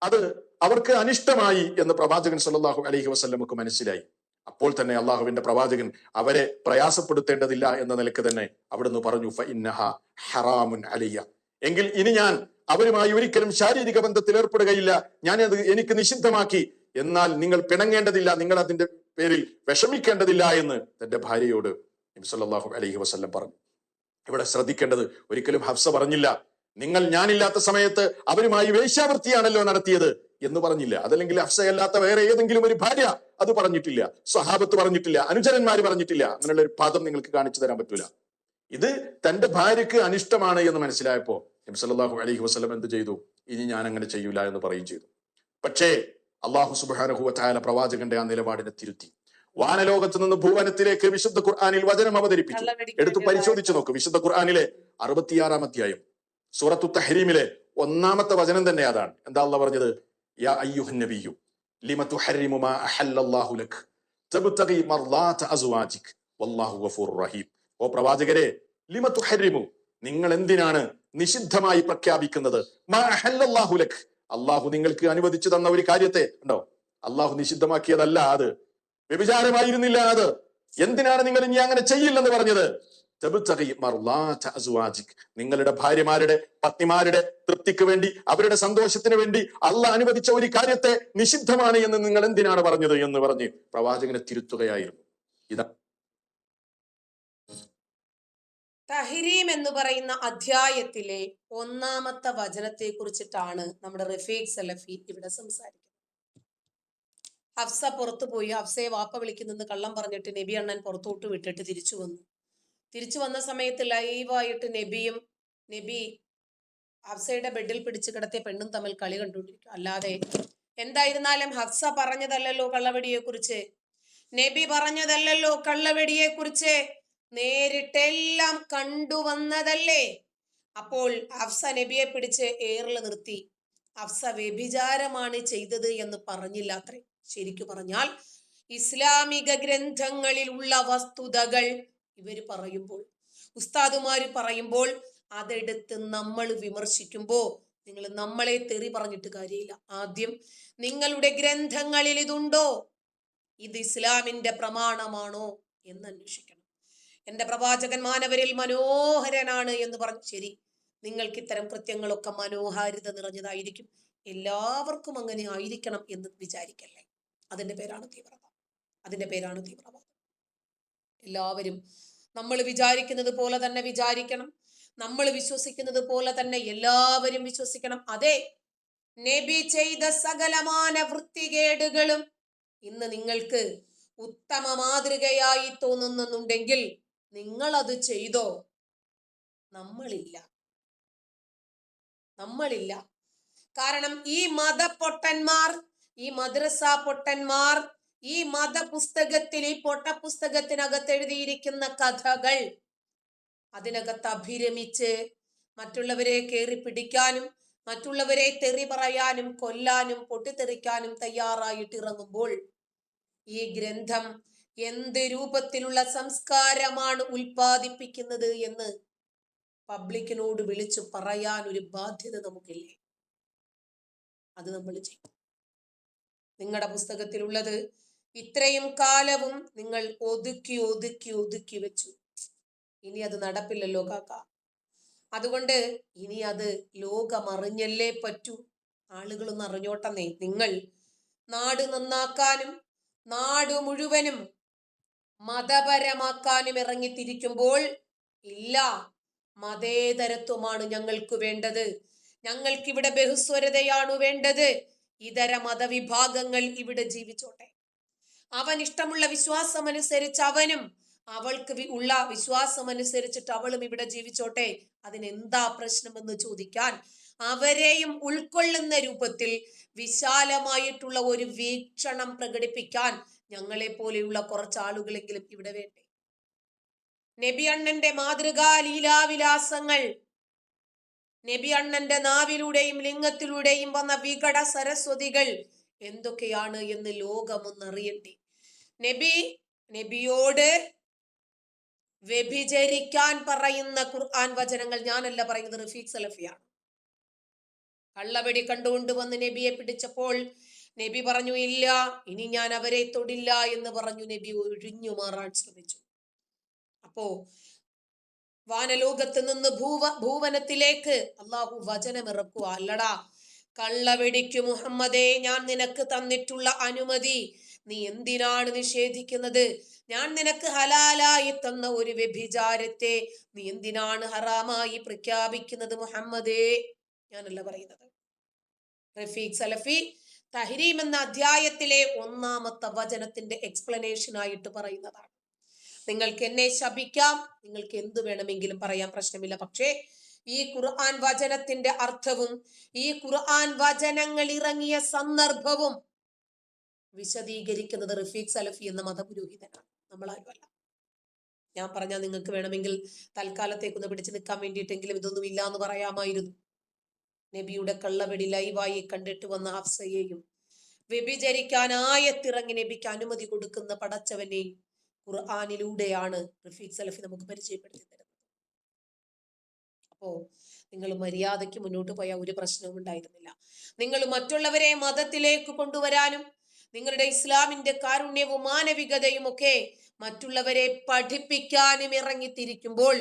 അത് അവർക്ക് അനിഷ്ടമായി എന്ന് പ്രവാചകൻ സല്ലല്ലാഹു അലൈഹി വസല്ലമക്ക് മനസ്സിലായി. അപ്പോൾ തന്നെ അള്ളാഹുവിന്റെ പ്രവാചകൻ അവരെ പ്രയാസപ്പെടുത്തേണ്ടതില്ല എന്ന നിലക്ക് തന്നെ അവിടുന്ന് പറഞ്ഞു, ഫഇന്നഹ ഹറാമുൻ അലയ്യ, എങ്കിൽ ഇനി ഞാൻ അവരുമായി ഒരിക്കലും ശാരീരിക ബന്ധത്തിൽ ഏർപ്പെടുകയില്ല, ഞാനത് എനിക്ക് നിഷിദ്ധമാക്കി. എന്നാൽ നിങ്ങൾ പിണങ്ങേണ്ടതില്ല, നിങ്ങൾ അതിന്റെ പേരിൽ വിഷമിക്കേണ്ടതില്ല എന്ന് തന്റെ ഭാര്യയോട് നബി സല്ലല്ലാഹു അലൈഹി വസല്ലം പറഞ്ഞു. ഇവിടെ ശ്രദ്ധിക്കേണ്ടത്, ഒരിക്കലും ഹഫ്സ പറഞ്ഞില്ല നിങ്ങൾ ഞാനില്ലാത്ത സമയത്ത് അവരുമായി വേശ്യാവൃത്തിയാണല്ലോ നടത്തിയത് എന്ന് പറഞ്ഞില്ല. അതല്ലെങ്കിൽ ഹഫ്സയല്ലാത്ത വേറെ ഏതെങ്കിലും ഒരു ഭാര്യ അത് പറഞ്ഞിട്ടില്ല, സ്വഹാബത്ത് പറഞ്ഞിട്ടില്ല, അനുചരന്മാര് പറഞ്ഞിട്ടില്ല. അങ്ങനെയുള്ള ഒരു പദം നിങ്ങൾക്ക് കാണിച്ചു തരാൻ പറ്റൂല. ഇത് തന്റെ ഭാര്യക്ക് അനിഷ്ടമാണ് എന്ന് മനസ്സിലായപ്പോ നബി സല്ലല്ലാഹു അലൈഹി വസല്ലം എന്ത് ചെയ്തു? ഇനി ഞാൻ അങ്ങനെ ചെയ്യൂല എന്ന് പറയുകയും ചെയ്തു. പക്ഷേ അള്ളാഹു സുബ്ഹാനഹു വ തആല പ്രവാചകന്റെ ആ നിലപാടിനെ തിരുത്തി. വാനലോകത്ത് നിന്ന് ഭൂവനത്തിലേക്ക് വിശുദ്ധ ഖുർആനിൽ വചനം അവതരിപ്പിച്ചു. എടുത്തു പരിശോധിച്ചു നോക്ക്. വിശുദ്ധ ഖുർആനിലെ 66-ാം അധ്യായം സൂറത്തു തഹ്രീമിലെ 1-ാമത്തെ വചനം തന്നെ അതാണ്. എന്താ അല്ലാഹ് പറഞ്ഞത്? യാ അയ്യുഹൻ നബിയ്യു ലിമ തുഹർരിമു മാ അഹല്ലല്ലാഹു ലക തബ്തഗി മർളാത അസ്വാജിക് വല്ലാഹു ഗഫൂറുർ റഹീം. ഓ പ്രവാചകരെ, ലിമ തുഹർരിമു, നിങ്ങൾ എന്തിനാണ് നിഷിദ്ധമായി പ്രഖ്യാപിക്കുന്നത്? മാ അഹല്ലല്ലാഹു ലക, അള്ളാഹു നിങ്ങൾക്ക് അനുവദിച്ചു തന്ന ഒരു കാര്യത്തെ ഉണ്ടോ, അള്ളാഹു നിഷിദ്ധമാക്കിയതല്ല, അത് വ്യഭിചാരമായിരുന്നില്ല. അത് എന്തിനാണ് നിങ്ങൾ ഇനി അങ്ങനെ ചെയ്യില്ലെന്ന് പറഞ്ഞത്? നിങ്ങളുടെ ഭാര്യമാരുടെ പത്നിമാരുടെ തൃപ്തിക്ക് വേണ്ടി, അവരുടെ സന്തോഷത്തിന് വേണ്ടി അള്ളാഹ് അനുവദിച്ച ഒരു കാര്യത്തെ നിഷിദ്ധമാണ് എന്ന് നിങ്ങൾ എന്തിനാണ് പറഞ്ഞത് എന്ന് പറഞ്ഞ് പ്രവാചകനെ തിരുത്തുകയായിരുന്നു. ഇതാ തഹ്രീം എന്ന് പറയുന്ന അധ്യായത്തിലെ 1-ാമത്തെ വചനത്തെ കുറിച്ചിട്ടാണ് നമ്മുടെ റഫീഖ് സലഫി ഇവിടെ സംസാരിക്കുന്നത്. ഹഫ്സ പുറത്തു പോയി, ഹഫ്സയെ വാപ്പ വിളിക്കുന്നെന്ന് കള്ളം പറഞ്ഞിട്ട് നബി അണ്ണൻ പുറത്തോട്ട് വിട്ടിട്ട് തിരിച്ചു വന്നു. തിരിച്ചു വന്ന സമയത്ത് ലൈവായിട്ട് നബി ഹഫ്സയുടെ ബെഡിൽ പിടിച്ചു കിടത്തിയ പെണ്ണും തമ്മിൽ കളി കണ്ടുകൊണ്ടിരിക്കും. അല്ലാതെ എന്തായിരുന്നാലും ഹഫ്സ പറഞ്ഞതല്ലല്ലോ കള്ളവെടിയെ കുറിച്ച്, നബി പറഞ്ഞതല്ലല്ലോ കള്ളവെടിയെ കുറിച്ച്, നേരിട്ടെല്ലാം കണ്ടുവന്നതല്ലേ. അപ്പോൾ ഹഫ്സ നബിയെ പിടിച്ച് ഏറിൽ നിർത്തി ഹഫ്സ വ്യഭിചാരമാണ് ചെയ്തത് എന്ന് പറഞ്ഞില്ല അത്രേ. ശരിക്കു പറഞ്ഞാൽ ഇസ്ലാമിക ഗ്രന്ഥങ്ങളിൽ ഉള്ള വസ്തുതകൾ ഇവര് പറയുമ്പോൾ, ഉസ്താദുമാര് പറയുമ്പോൾ, അതെടുത്ത് നമ്മൾ വിമർശിക്കുമ്പോ നിങ്ങൾ നമ്മളെ തെറി പറഞ്ഞിട്ട് കാര്യമില്ല. ആദ്യം നിങ്ങളുടെ ഗ്രന്ഥങ്ങളിൽ ഇതുണ്ടോ, ഇത് ഇസ്ലാമിന്റെ പ്രമാണമാണോ എന്ന് അന്വേഷിക്കണം. എന്റെ പ്രവാചകൻ മാനവരിൽ മനോഹരനാണ് എന്ന് പറഞ്ഞു, ശരി, നിങ്ങൾക്ക് ഇത്തരം കൃത്യങ്ങളൊക്കെ മനോഹാരിത നിറഞ്ഞതായിരിക്കും, എല്ലാവർക്കും അങ്ങനെ ആയിരിക്കണം എന്ന് വിചാരിക്കല്ലേ. അതിന്റെ പേരാണ് തീവ്രവാദം. എല്ലാവരും നമ്മൾ വിചാരിക്കുന്നത് പോലെ തന്നെ വിചാരിക്കണം, നമ്മൾ വിശ്വസിക്കുന്നത് പോലെ തന്നെ എല്ലാവരും വിശ്വസിക്കണം. അതെ, നബി ചെയ്ത സകലമാന വൃത്തികേടുകളും ഇന്ന് നിങ്ങൾക്ക് ഉത്തമ മാതൃകയായി തോന്നുന്നുണ്ടെങ്കിൽ നിങ്ങൾ അത് ചെയ്തോ. നമ്മളില്ല. കാരണം ഈ മതപൊട്ടന്മാർ, ഈ മദ്രസ പൊട്ടന്മാർ, ഈ മതപുസ്തകത്തിൽ, ഈ പൊട്ടപുസ്തകത്തിനകത്ത് എഴുതിയിരിക്കുന്ന കഥകൾ അതിനകത്ത് അഭിരമിച്ച് മറ്റുള്ളവരെ കയറി പിടിക്കാനും മറ്റുള്ളവരെ തെറി പറയാനും കൊല്ലാനും പൊട്ടിത്തെറിക്കാനും തയ്യാറായിട്ട് ഇറങ്ങുമ്പോൾ ഈ ഗ്രന്ഥം എന്ത് രൂപത്തിലുള്ള സംസ്കാരമാണ് ഉൽപ്പാദിപ്പിക്കുന്നത് എന്ന് പബ്ലിക്കിനോട് വിളിച്ചു പറയാൻ ഒരു ബാധ്യത നമുക്കില്ലേ? അത് നമ്മൾ ചെയ്യും. നിങ്ങളുടെ പുസ്തകത്തിലുള്ളത് ഇത്രയും കാലവും നിങ്ങൾ ഒതുക്കി വെച്ചു. ഇനി അത് നടപ്പില്ലല്ലോ കാക്ക. അതുകൊണ്ട് ഇനി അത് ലോകമറിഞ്ഞല്ലേ പറ്റൂ. ആളുകളൊന്ന് അറിഞ്ഞോട്ടെന്നേ. നിങ്ങൾ നാട് നന്നാക്കാനും നാട് മുഴുവനും മതപരമാക്കാനും ഇറങ്ങിത്തിരിക്കുമ്പോൾ, ഇല്ല, മതേതരത്വമാണ് ഞങ്ങൾക്ക് വേണ്ടത്, ഞങ്ങൾക്കിവിടെ ബഹുസ്വരതയാണ് വേണ്ടത്, ഇതര മതവിഭാഗങ്ങൾ ഇവിടെ ജീവിച്ചോട്ടെ, അവൻ ഇഷ്ടമുള്ള വിശ്വാസമനുസരിച്ച് അവനും, അവൾക്ക് ഉള്ള വിശ്വാസമനുസരിച്ചിട്ട് അവളും ഇവിടെ ജീവിച്ചോട്ടെ, അതിനെന്താ പ്രശ്നമെന്ന് ചോദിക്കാൻ, അവരെയും ഉൾക്കൊള്ളുന്ന രൂപത്തിൽ വിശാലമായിട്ടുള്ള ഒരു വീക്ഷണം പ്രകടിപ്പിക്കാൻ ഞങ്ങളെ പോലെയുള്ള കുറച്ചാളുകളെങ്കിലും ഇവിടെ വേണ്ടേ? നബി അണ്ണന്റെ മാതൃകാ ലീലാവിലാസങ്ങൾ നബി അണ്ണന്റെ നാവിലൂടെയും ലിംഗത്തിലൂടെയും വന്ന വികട സരസ്വതികൾ എന്തൊക്കെയാണ് എന്ന് ലോകമൊന്നറിയട്ടെ. നബിയോട് വ്യഭിചരിക്കാൻ പറയുന്ന ഖുർആൻ വചനങ്ങൾ ഞാനല്ല പറയുന്നത്, റഫീഖ് സലഫിയാണ്. കള്ളവെടി കണ്ടുകൊണ്ട് വന്ന് നബിയെ പിടിച്ചപ്പോൾ നബി പറഞ്ഞു, ഇല്ല, ഇനി ഞാൻ അവരെ തൊടില്ല എന്ന് പറഞ്ഞു. നബി ഒഴിഞ്ഞു മാറാൻ ശ്രമിച്ചു. അപ്പോ വാനലോകത്ത് നിന്ന് ഭൂവനത്തിലേക്ക് അള്ളാഹു വചനമിറക്കുക. അല്ലടാ, കള്ളവെടിക്കു മുഹമ്മദേ ഞാൻ നിനക്ക് തന്നിട്ടുള്ള അനുമതി നീ എന്തിനാണ് നിഷേധിക്കുന്നത്? ഞാൻ നിനക്ക് ഹലാലായി തന്ന ഒരു വ്യഭിചാരത്തെ നീ എന്തിനാണ് ഹറാമായി പ്രഖ്യാപിക്കുന്നത് മുഹമ്മദേ? ഞാനല്ല പറയുന്നത്. റഫീഖ് സലഫി തഹരീം എന്ന അധ്യായത്തിലെ 1-ാമത്തെ വചനത്തിന്റെ എക്സ്പ്ലനേഷൻ ആയിട്ട് പറയുന്നതാണ്. നിങ്ങൾക്ക് എന്നെ ശപിക്കാം, നിങ്ങൾക്ക് എന്തു വേണമെങ്കിലും പറയാം, പ്രശ്നമില്ല. പക്ഷേ ഈ ഖുർആൻ വചനത്തിന്റെ അർത്ഥവും ഈ ഖുർആൻ വചനങ്ങൾ ഇറങ്ങിയ സന്ദർഭവും വിശദീകരിക്കുന്നത് റഫീഖ് സലഫി എന്ന മതപുരോഹിതനാണ്, നമ്മളാരുമല്ല. ഞാൻ പറഞ്ഞാൽ നിങ്ങൾക്ക് വേണമെങ്കിൽ തൽക്കാലത്തേക്കൊന്ന് പിടിച്ചു നിൽക്കാൻ വേണ്ടിയിട്ടെങ്കിലും ഇതൊന്നും ഇല്ല എന്ന് പറയാമായിരുന്നു. നബിയുടെ കള്ളവെടി ലൈവായി കണ്ടിട്ട് വന്ന ഹഫ്സയെയും വ്യഭിചരിക്കാൻ ആയത്തിറങ്ങി നബിക്ക് അനുമതി കൊടുക്കുന്ന പടച്ചവനെയും ഖുർആനിലൂടെയാണ് റഫീഖ് സലഫി നമുക്ക് പരിചയപ്പെടുത്തി തരുന്നത്. അപ്പോ നിങ്ങൾ മര്യാദയ്ക്ക് മുന്നോട്ട് പോയാൽ ഒരു പ്രശ്നവും ഉണ്ടായിരുന്നില്ല. നിങ്ങൾ മറ്റുള്ളവരെ മതത്തിലേക്ക് കൊണ്ടുവരാനും നിങ്ങളുടെ ഇസ്ലാമിന്റെ കാരുണ്യവും മാനവികതയും ഒക്കെ മറ്റുള്ളവരെ പഠിപ്പിക്കാനും ഇറങ്ങിത്തിരിക്കുമ്പോൾ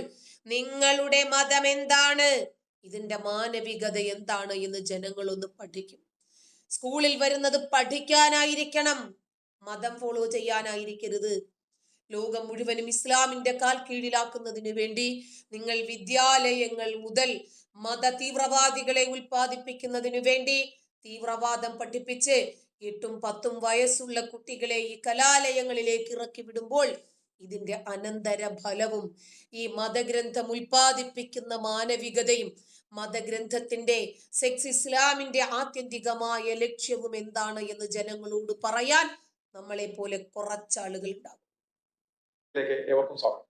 നിങ്ങളുടെ മതം എന്താണ്, ഇതിന്റെ മാനവികത എന്താണ് എന്ന് ജനങ്ങളൊന്ന് പഠിക്കും. സ്കൂളിൽ വരുന്നത് പഠിക്കാനായിരിക്കണം, മതം ഫോളോ ചെയ്യാനായിരിക്കരുത്. ലോകം മുഴുവനും ഇസ്ലാമിന്റെ കാൽ കീഴിലാക്കുന്നതിന് വേണ്ടി നിങ്ങൾ വിദ്യാലയങ്ങൾ മുതൽ മത തീവ്രവാദികളെ ഉൽപ്പാദിപ്പിക്കുന്നതിനു വേണ്ടി തീവ്രവാദം പഠിപ്പിച്ച് 8-10 വയസ്സുള്ള കുട്ടികളെ ഈ കലാലയങ്ങളിലേക്ക് ഇറക്കി വിടുമ്പോൾ ഇതിന്റെ അനന്തര ഫലവും ഈ മതഗ്രന്ഥം ഉൽപ്പാദിപ്പിക്കുന്ന മാനവികതയും മതഗ്രന്ഥത്തിന്റെ സെക്സ് ഇസ്ലാമിന്റെ ആത്യന്തികമായ ലക്ഷ്യവും എന്താണ് എന്ന് ജനങ്ങളോട് പറയാൻ നമ്മളെ പോലെ കുറച്ചാളുകൾ ഉണ്ടാകും. ഏവർക്കും സ്വാഗതം.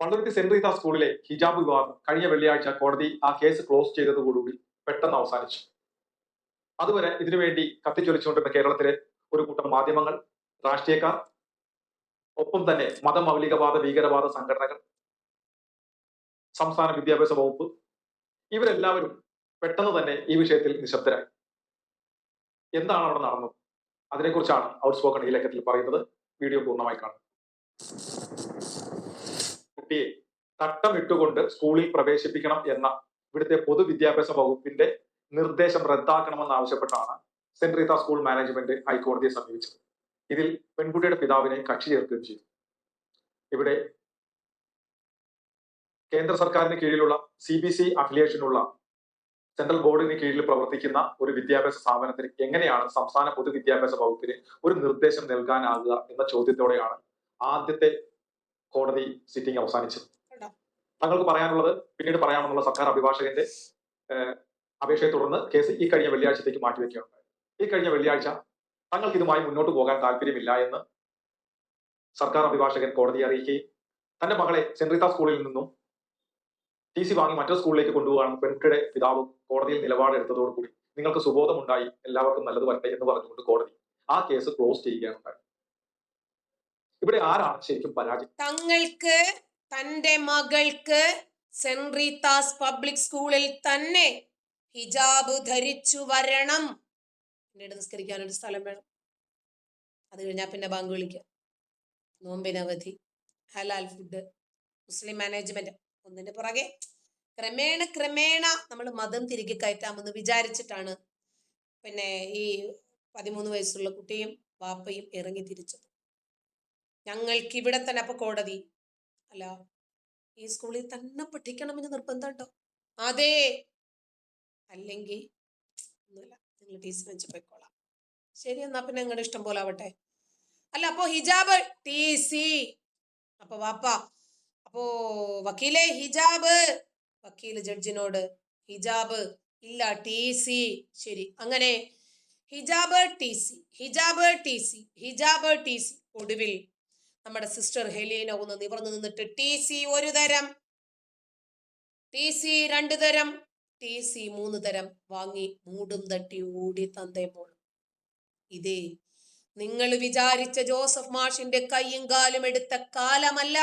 പണ്ടുരുത്തി സെന്റ് റീത്ത സ്കൂളിലെ ഹിജാബ് വിവാദം കഴിഞ്ഞ വെള്ളിയാഴ്ച കോടതി ആ കേസ് ക്ലോസ് ചെയ്തതോടുകൂടി പെട്ടെന്ന് അവസാനിച്ചു. അതുവരെ ഇതിനുവേണ്ടി കത്തിച്ചൊലിച്ചുകൊണ്ടിരുന്ന കേരളത്തിലെ ഒരു കൂട്ടം മാധ്യമങ്ങൾ, രാഷ്ട്രീയക്കാർ, ഒപ്പം തന്നെ മതമൗലികവാദ ഭീകരവാദ സംഘടനകൾ, സംസ്ഥാന വിദ്യാഭ്യാസ വകുപ്പ്, ഇവരെല്ലാവരും പെട്ടെന്ന് തന്നെ ഈ വിഷയത്തിൽ നിശബ്ദരായി. എന്താണ് അവിടെ നടന്നത്? അതിനെക്കുറിച്ചാണ് ഔട്ട്സ്പോക്കൺ ഈ ലേഖനത്തിൽ പറയുന്നത്. വീഡിയോ പൂർണ്ണമായി കാണും. കുട്ടിയെ തട്ടമിട്ടുകൊണ്ട് സ്കൂളിൽ പ്രവേശിപ്പിക്കണം എന്ന ഇവിടുത്തെ പൊതുവിദ്യാഭ്യാസ വകുപ്പിന്റെ നിർദ്ദേശം റദ്ദാക്കണമെന്ന് ആവശ്യപ്പെട്ടാണ് സെന്റ് റീത്ത സ്കൂൾ മാനേജ്മെന്റ് ഹൈക്കോടതിയെ സമീപിച്ചത്. ഇതിൽ പെൺകുട്ടിയുടെ പിതാവിനെ കക്ഷി ചേർക്കുകയും ചെയ്തു. ഇവിടെ കേന്ദ്ര സർക്കാരിന് കീഴിലുള്ള CBC അഫിലിയേഷനുള്ള സെൻട്രൽ ബോർഡിന് കീഴിൽ പ്രവർത്തിക്കുന്ന ഒരു വിദ്യാഭ്യാസ സ്ഥാപനത്തിന് എങ്ങനെയാണ് സംസ്ഥാന പൊതുവിദ്യാഭ്യാസ വകുപ്പിന് ഒരു നിർദ്ദേശം നൽകാനാകുക എന്ന ചോദ്യത്തോടെയാണ് ആദ്യത്തെ കോടതി സിറ്റിംഗ് അവസാനിച്ചത്. തങ്ങൾക്ക് പറയാനുള്ളത് പിന്നീട് പറയാമെന്നുള്ള സർക്കാർ അഭിഭാഷകന്റെ അപേക്ഷയെ തുടർന്ന് കേസ് ഈ കഴിഞ്ഞ വെള്ളിയാഴ്ചത്തേക്ക് മാറ്റിവെക്കുകയുണ്ടായി. ഈ കഴിഞ്ഞ വെള്ളിയാഴ്ച തങ്ങൾക്ക് ഇതുമായി മുന്നോട്ട് പോകാൻ താല്പര്യമില്ല എന്ന് സർക്കാർ അഭിഭാഷകൻ കോടതിയെ അറിയിക്കുകയും തന്റെ മകളെ സെന്റ് റീത്ത സ്കൂളിൽ നിന്നും TC വാങ്ങി മറ്റൊരു സ്കൂളിലേക്ക് കൊണ്ടുപോകാൻ പെൺകുട്ടിയുടെ പിതാവ് കോടതിയിൽ നിലപാടെടുത്തതോടുകൂടി നിങ്ങൾക്ക് സുബോധമുണ്ടായി, എല്ലാവർക്കും നല്ലത് വരട്ടെ എന്ന് പറഞ്ഞുകൊണ്ട് കോടതി ആ കേസ് ക്ലോസ് ചെയ്യുകയാണ്. ഇവിടെ ആരാണ് ശരിക്കും പരാജയം? തങ്ങൾക്ക് തന്റെ മകൾക്ക് സെന്റ് റീത്താസ് പബ്ലിക് സ്കൂളിൽ തന്നെ ഹിജാബ് ധരിച്ചു വരണം. പിന്നീട് നിസ്കരിക്കാനൊരു സ്ഥലം വേണം. അത് കഴിഞ്ഞാൽ പിന്നെ ബാങ്ക് വിളിക്കാം, നോമ്പിനവധി, ഹലാൽ ഫുഡ്, മുസ്ലിം മാനേജ്മെന്റ്, ഒന്നിന്റെ പുറകെ ക്രമേണ നമ്മൾ മതം തിരികെ കയറ്റാമെന്ന് വിചാരിച്ചിട്ടാണ് പിന്നെ ഈ 13 വയസ്സുള്ള കുട്ടിയും വാപ്പയും ഇറങ്ങി തിരിച്ചത്. ഞങ്ങൾക്ക് ഇവിടെ തന്നെ, അപ്പൊ കോടതി അല്ല ഈ സ്കൂളിൽ തന്നെ പഠിക്കണമെന്ന് നിർബന്ധം ഉണ്ടോ? അതെ, അല്ലെങ്കിൽ ഒന്നുമില്ല, നിങ്ങൾ TC വെച്ച് പോയിക്കോളാം. ശരി, എന്നാ പിന്നെ നിങ്ങളുടെ ഇഷ്ടം പോലെ ആവട്ടെ. അല്ല, അപ്പോ ഹിജാബ് TC, അപ്പൊ വാപ്പ, അപ്പോ വക്കീലെ ഹിജാബ്, വക്കീല് ജഡ്ജിനോട് ഹിജാബ് ഇല്ല, TC. ശരി, അങ്ങനെ ഹിജാബ് TC. ഒടുവിൽ നമ്മുടെ സിസ്റ്റർ ഹെലീന ഒന്ന് നിവർന്നു നിന്നിട്ട് TC ഒരു തരം, TC 2 തരം, TC 3 തരം വാങ്ങി മൂടും തട്ടി ഓടി തന്തേ മോളും. ഇതേ നിങ്ങൾ വിചാരിച്ച ജോസഫ് മാഷിന്റെ കയ്യും കാലും എടുത്ത കാലമല്ല.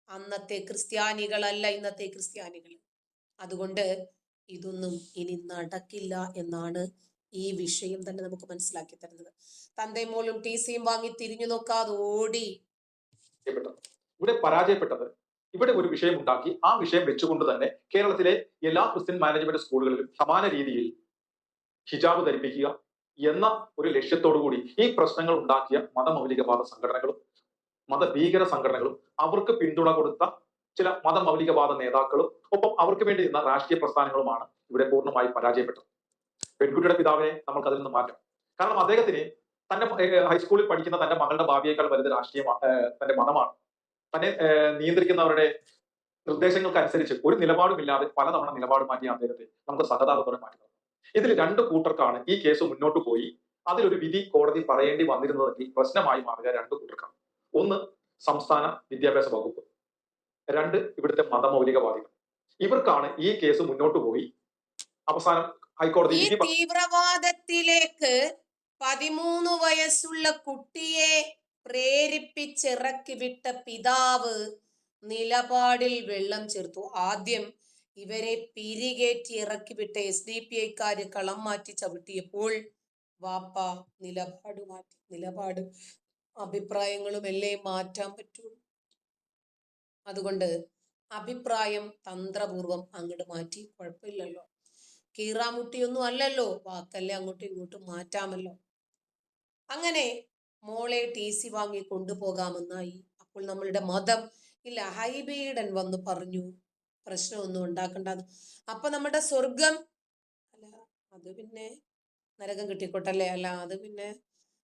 അന്നത്തെ ക്രിസ്ത്യാനികളല്ല ഇന്നത്തെ ക്രിസ്ത്യാനികൾ. അതുകൊണ്ട് ഇതൊന്നും ഇനി നടക്കില്ല എന്നാണ് ഈ വിഷയം തന്നെ നമുക്ക് മനസ്സിലാക്കി തരുന്നത്. തന്തേ മോളും TCയും വാങ്ങി തിരിഞ്ഞു നോക്കാതെ ഓടി. ഇവിടെ പരാജയപ്പെട്ടത് ഇവിടെ ഒരു വിഷയം ഉണ്ടാക്കി ആ വിഷയം വെച്ചുകൊണ്ട് തന്നെ കേരളത്തിലെ എല്ലാ ക്രിസ്ത്യൻ മാനേജ്മെന്റ് സ്കൂളുകളിലും സമാന രീതിയിൽ ഹിജാബ് ധരിപ്പിക്കുക എന്ന ഒരു ലക്ഷ്യത്തോടു കൂടി ഈ പ്രശ്നങ്ങൾ ഉണ്ടാക്കിയ മതമൗലികവാദ സംഘടനകളും മതഭീകര സംഘടനകളും അവർക്ക് പിന്തുണ കൊടുത്ത ചില മതമൗലികവാദ നേതാക്കളും ഒപ്പം അവർക്ക് വേണ്ടി നിന്ന രാഷ്ട്രീയ പ്രസ്ഥാനങ്ങളുമാണ് ഇവിടെ പൂർണ്ണമായി പരാജയപ്പെട്ടത്. പെൺകുട്ടിയുടെ പിതാവിനെ നമുക്ക് അതിൽ നിന്ന് മാറ്റാം. കാരണം അദ്ദേഹത്തിന് തന്റെ ഹൈസ്കൂളിൽ പഠിക്കുന്ന തന്റെ മകളുടെ ഭാവിയേക്കാൾ വലുത് രാഷ്ട്രീയമാണ്, തന്റെ മതമാണ്. തന്നെ നിയന്ത്രിക്കുന്നവരുടെ നിർദ്ദേശങ്ങൾക്ക് അനുസരിച്ച് ഒരു നിലപാടുമില്ലാതെ പലതവണ നിലപാട് മാറ്റിയ അദ്ദേഹത്തെ നമുക്ക് സഹതാപത്തോടെ മാറ്റുന്നത്. ഇതിൽ രണ്ടു കൂട്ടർക്കാണ് ഈ കേസ് മുന്നോട്ട് പോയി അതിലൊരു വിധി കോടതി പറയേണ്ടി വന്നിരുന്നതെങ്കിൽ പ്രശ്നമായി മാറുക രണ്ടു കൂട്ടർക്കാണ്. ഒന്ന് സംസ്ഥാന വിദ്യാഭ്യാസ വകുപ്പ്, രണ്ട് ഇവിടുത്തെ മതമൗലികവാദികൾ. ഇവർക്കാണ് ഈ കേസ് മുന്നോട്ട് പോയി അവസാനം ഹൈക്കോടതി ഈ തീവ്രവാദത്തിലേക്ക് 13 വയസ്സുള്ള കുട്ടിയെ പ്രേരിപ്പിച്ചിറക്കി വിട്ട പിതാവ് നിലപാടിൽ വെള്ളം ചേർത്തു. ആദ്യം ഇവരെ പിരികേറ്റി ഇറക്കി വിട്ട SDPIക്കാര് കളം മാറ്റി ചവിട്ടിയപ്പോൾ വാപ്പ നിലപാട് മാറ്റി. നിലപാട് അഭിപ്രായങ്ങളും എല്ലാം മാറ്റാൻ പറ്റുള്ളൂ. അതുകൊണ്ട് അഭിപ്രായം തന്ത്രപൂർവം അങ്ങോട്ട് മാറ്റി, കുഴപ്പമില്ലല്ലോ. കീറാമുട്ടിയൊന്നും അല്ലല്ലോ, വാക്കല്ലേ അങ്ങോട്ടും ഇങ്ങോട്ടും മാറ്റാമല്ലോ. അങ്ങനെ മോളെ TC വാങ്ങി കൊണ്ടുപോകാമെന്നായി. അപ്പോൾ നമ്മളുടെ മതം ഇല്ല, ഹൈബീഡൻ വന്ന് പറഞ്ഞു പ്രശ്നമൊന്നും ഉണ്ടാക്കണ്ടെന്ന്. അപ്പൊ നമ്മുടെ സ്വർഗം അല്ല, അത് പിന്നെ നരകം കിട്ടിക്കോട്ടല്ലേ, അല്ല അത് പിന്നെ.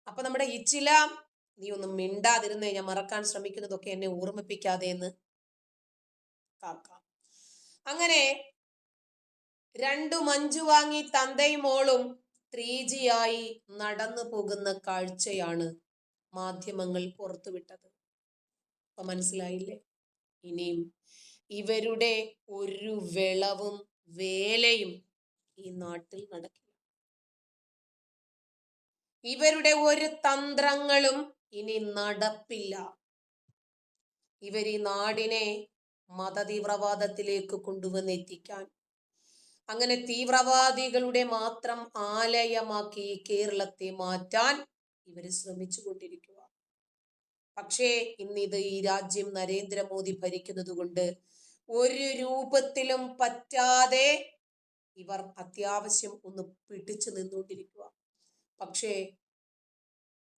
അപ്പൊ നമ്മുടെ ഇച്ചിലാം, നീ ഒന്നും മിണ്ടാതിരുന്നേ, ഞാൻ മറക്കാൻ ശ്രമിക്കുന്നതൊക്കെ എന്നെ ഓർമ്മിപ്പിക്കാതെ എന്ന് കാക്ക. അങ്ങനെ 2 മഞ്ചു വാങ്ങി തന്തയും മോളും 3G ആയി നടന്നു പോകുന്ന കാഴ്ചയാണ് മാധ്യമങ്ങൾ പുറത്തുവിട്ടത്. അപ്പൊ മനസ്സിലായില്ലേ? ഇനിയും ഇവരുടെ ഒരു വിളവും വേലയും ഈ നാട്ടിൽ നടക്കില്ല. ഇവരുടെ ഒരു തന്ത്രങ്ങളും ഇനി നടപ്പില്ല. ഇവർ ഈ നാടിനെ മതതീവ്രവാദത്തിലേക്ക് കൊണ്ടുവന്നെത്തിക്കാൻ, അങ്ങനെ തീവ്രവാദികളുടെ മാത്രം ആലയമാക്കി കേരളത്തെ മാറ്റാൻ ഇവർ ശ്രമിച്ചു കൊണ്ടിരിക്കുക. പക്ഷേ ഇന്നിത് ഈ രാജ്യം നരേന്ദ്രമോദി ഭരിക്കുന്നത് കൊണ്ട് ഒരു രൂപത്തിലും പറ്റാതെ ഇവർ അത്യാവശ്യം ഒന്ന് പിടിച്ചു നിന്നുകൊണ്ടിരിക്കുക. പക്ഷേ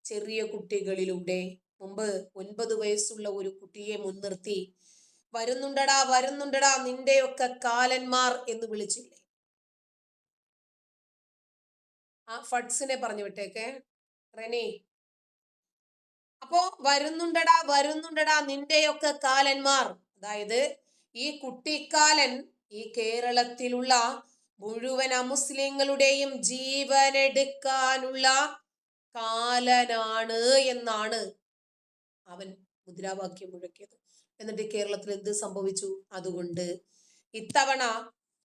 ചെറിയ കുട്ടികളിലൂടെ മുമ്പ് 9 വയസ്സുള്ള ഒരു കുട്ടിയെ മുൻനിർത്തി വരുന്നുണ്ടടാ വരുന്നുണ്ടടാ നിന്റെയൊക്കെ കാലന്മാർ എന്ന് വിളിച്ചില്ലേ? ആ ഫഡ്സിനെ പറഞ്ഞു വിട്ടേക്കെ റെനി. അപ്പോ വരുന്നുണ്ടടാ വരുന്നുണ്ടടാ നിന്റെയൊക്കെ കാലന്മാർ, അതായത് ഈ കുട്ടിക്കാലൻ ഈ കേരളത്തിലുള്ള മുഴുവൻ അമുസ്ലിങ്ങളുടെയും ജീവനെടുക്കാനുള്ള കാലനാണ് എന്നാണ് അവൻ മുദ്രാവാക്യം മുഴക്കിയത്. എന്നിട്ട് കേരളത്തിൽ എന്ത് സംഭവിച്ചു? അതുകൊണ്ട് ഇത്തവണ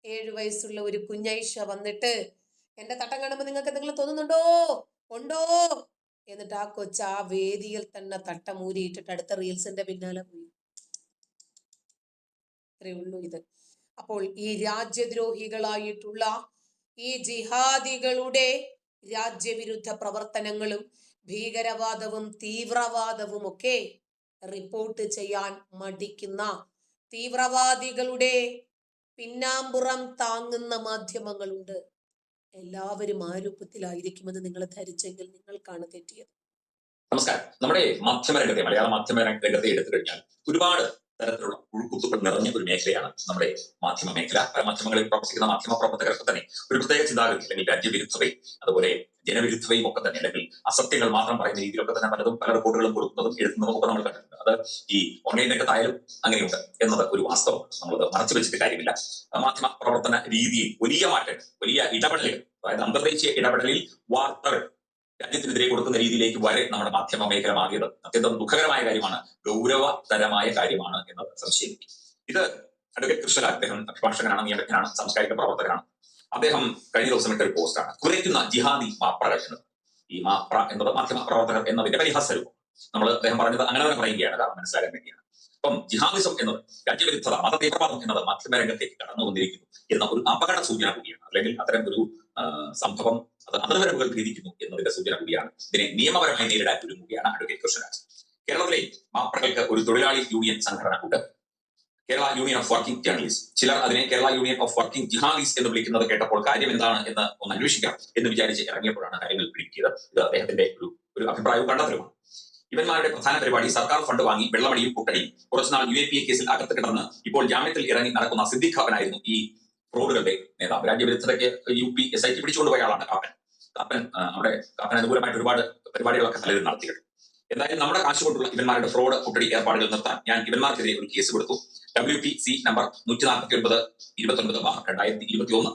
7 വയസ്സുള്ള ഒരു കുഞ്ഞൈഷ വന്നിട്ട് എന്റെ തട്ടം കാണുമ്പോൾ നിങ്ങൾക്ക് എന്തെങ്കിലും തോന്നുന്നുണ്ടോ? ഉണ്ടോ? എന്നിട്ട് ആ കൊച്ച് ആ വേദിയിൽ തന്നെ തട്ടമൂരിയിട്ടിട്ട് അടുത്ത റീൽസിന്റെ പിന്നാലെ പോയി. അത്രേ ഉള്ളൂ ഇത്. അപ്പോൾ ഈ രാജ്യദ്രോഹികളായിട്ടുള്ള ഈ ജിഹാദികളുടെ രാജ്യവിരുദ്ധ പ്രവർത്തനങ്ങളും ഭീകരവാദവും തീവ്രവാദവും ഒക്കെ റിപ്പോർട്ട് ചെയ്യാൻ മടിക്കുന്ന തീവ്രവാദികളുടെ പിന്നാമ്പുറം താങ്ങുന്ന മാധ്യമങ്ങളുണ്ട്. എല്ലാവരും ആ രൂപത്തിലായിരിക്കുമെന്ന് നിങ്ങൾ ധരിച്ചെങ്കിൽ നിങ്ങൾക്കാണ് തെറ്റിയത്. നമസ്കാരം. നമ്മുടെ മാധ്യമരംഗത്തെ, മലയാള മാധ്യമ രംഗത്തെ എടുത്തു കഴിഞ്ഞാൽ ഒരുപാട് തരത്തിലുള്ള ഉൾക്കുത്തുകൾ നിറഞ്ഞ ഒരു മേഖലയാണ് നമ്മുടെ മാധ്യമ മേഖല. പല മാധ്യമങ്ങളിൽ പ്രവർത്തിക്കുന്ന മാധ്യമ പ്രവർത്തകർക്ക് തന്നെ ഒരു പ്രത്യേക ചിന്താഗതി, അല്ലെങ്കിൽ രാജ്യവിരുദ്ധതയും അതുപോലെ ജനവിരുദ്ധതയും ഒക്കെ തന്നെ, അല്ലെങ്കിൽ അസത്യങ്ങൾ മാത്രം പറയുന്ന രീതിയിലൊക്കെ തന്നെ പലതും പല റിപ്പോർട്ടുകളും കൊടുക്കുന്നതും എഴുതുന്നതും ഒക്കെ നമ്മൾ കണ്ടിട്ടുണ്ട്. അത് ഈ ഓൺലൈൻ രംഗത്തായാലും അങ്ങനെയുണ്ട് എന്നത് ഒരു വാസ്തവമാണ്. നമ്മളത് മറച്ചു വെച്ചിട്ട് കാര്യമില്ല. മാധ്യമ പ്രവർത്തന രീതിയിൽ വലിയ മാറ്റങ്ങൾ, വലിയ ഇടപെടലുകൾ, അതായത് അന്തർദേശീയ ഇടപെടലിൽ വാർത്തകൾ രാജ്യത്തിനെതിരെ കൊടുക്കുന്ന രീതിയിലേക്ക് വരെ നമ്മുടെ മാധ്യമ മേഖല മാറിയത് അത്യന്തം ദുഃഖകരമായ കാര്യമാണ്, ഗൗരവതരമായ കാര്യമാണ് എന്നത് സംശയമില്ല. ഇത് അഡ്വക്കേറ്റ് കൃഷ്ണലാൽ, അദ്ദേഹം അഭിഭാഷകനാണ്, നിയമജ്ഞനാണ്, സാംസ്കാരിക പ്രവർത്തകനാണ്. അദ്ദേഹം കഴിഞ്ഞ ദിവസം ഇട്ട ഒരു പോസ്റ്റാണ് കുരയ്ക്കുന്ന ജിഹാദി മാപ്ര എന്നത്. ഈ മാപ്ര എന്നത് മാധ്യമ പ്രവർത്തകർ എന്നതിന്റെ പരിഹാസരൂപം. അദ്ദേഹം പറഞ്ഞത് അങ്ങനെ തന്നെ പറയുകയാണ്, കാരണം മനസ്സിലാക്കാൻ വേണ്ടിയാണ്. അപ്പം ജിഹാദിസം എന്നത്, രാജ്യവിരുദ്ധത, മത തീവ്രവാദം എന്നത് മാധ്യമരംഗത്തേക്ക് കടന്നുവന്നിരിക്കുന്നു എന്ന ഒരു അപകട സൂചന കൂടിയാണ്. അല്ലെങ്കിൽ അത്തരം ഒരു സംഭവം അത് അതിർവരമ്പുകൾ ഭേദിക്കുന്നു എന്നതിന്റെ സൂചന കൂടിയാണ്. ഇതിനെ നിയമപരമായി നേരിടാൻ ഒരുങ്ങുകയാണ് അഡ്വക്കേറ്റ് കൃഷ്ണരാജ്. കേരളത്തിലെ മാപ്രകൾക്ക് ഒരു തൊഴിലാളി യൂണിയൻ സംഘടന ഉണ്ട്, Kerala union of working journalist. ചിലർ അതിനെ കേരള യൂണിയൻ ഓഫ് വർക്കിംഗ് ജിഹാദീസ് എന്ന് വിളിക്കുന്നത് കേട്ടപ്പോൾ കാര്യം എന്താണ് എന്ന് ഒന്ന് അന്വേഷിക്കാം എന്ന് വിചാരിച്ച് ഇറങ്ങിയപ്പോഴാണ് കാര്യങ്ങൾ പിടിക്കിയത്. ഇത് അദ്ദേഹത്തിന്റെ ഒരു അഭിപ്രായവും കണ്ടെത്തലുമാണ്. ഇവന്മാരുടെ പ്രധാന പരിപാടി സർക്കാർ ഫണ്ട് വാങ്ങി വെള്ളമടിയും കുട്ടടിയും. കുറച്ചുനാൾ UAPA കേസിൽ അകത്ത് കിടന്ന് ഇപ്പോൾ ജാമ്യത്തിൽ ഇറങ്ങി നടക്കുന്ന സിദ്ദിഖ് ഖാപ്പനായിരുന്നു ഈ ഫ്രോഡുകളുടെ നേതാവ്. രാജ്യവിരുദ്ധതയ്ക്ക് UP SIT പിടിച്ചുകൊണ്ടുപോയ ആളാണ് കാപ്പൻ. കാപ്പൻ അനുകൂലമായിട്ട് ഒരുപാട് പരിപാടികളൊക്കെ പലരും നടത്തിയിട്ടുണ്ട്. എന്തായാലും നമ്മുടെ കാശ് കൊണ്ടുള്ള ഇവന്മാരുടെ ഫ്രോഡ് കുട്ടടി ഏർപ്പാടുകൾ നിർത്താൻ ഞാൻ ഇവന്മാർക്കെതിരെ ഒരു കേസ് കൊടുത്തു. WPC number 149/2021.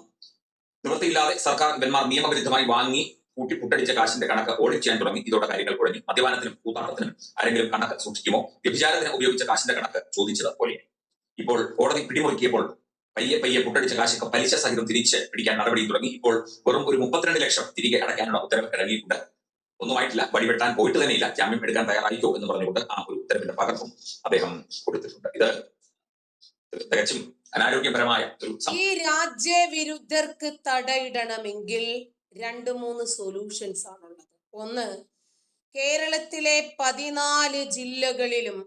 നിവൃത്തിയില്ലാതെ സർക്കാർ ഇവന്മാർ നിയമവിരുദ്ധമായി വാങ്ങി കൂട്ടി പുട്ടടിച്ച കാശിന്റെ കണക്ക് ഓഡിറ്റ് ചെയ്യാൻ തുടങ്ങി. ഇതോടെ കാര്യങ്ങൾ കുഴഞ്ഞു. മദ്യപാനത്തിനും കൂത്താട്ടത്തിനും ആരെങ്കിലും കണക്ക് സൂക്ഷിക്കുമോ? വ്യഭിചാരത്തിന് ഉപയോഗിച്ച കാശിന്റെ കണക്ക് ചോദിച്ചത് പോലെ ഇപ്പോൾ കോടതി പിടിമുറുക്കിയപ്പോൾ പയ്യെ പുട്ടടിച്ച കാശൊക്കെ പലിശ സഹിതം തിരിച്ച് പിടിക്കാൻ നടപടി തുടങ്ങി. ഇപ്പോൾ വെറും ഒരു 32 ലക്ഷം തിരികെ അടയ്ക്കാനുള്ള ഉത്തരവ് ഇറങ്ങിയിട്ടുണ്ട്. ഒന്നുമായിട്ടില്ല, വടിവെട്ടാൻ പോയിട്ട് തന്നെയില്ല, ജാമ്യം എടുക്കാൻ തയ്യാറായിക്കോ എന്ന് പറഞ്ഞുകൊണ്ട് ആ ഒരു ഉത്തരവിന്റെ പകർപ്പും അദ്ദേഹം കൊടുത്തിട്ടുണ്ട്. ഇത് തികച്ചും അനാരോഗ്യപരമായ ഒരു ഈ രാജ്യവിരുദ്ധർക്ക് തടയിടണമെങ്കിൽ 2-3 സൊല്യൂഷൻസ് ആണുള്ളത്. ഒന്ന്, കേരളത്തിലെ 14 ജില്ലകളിലും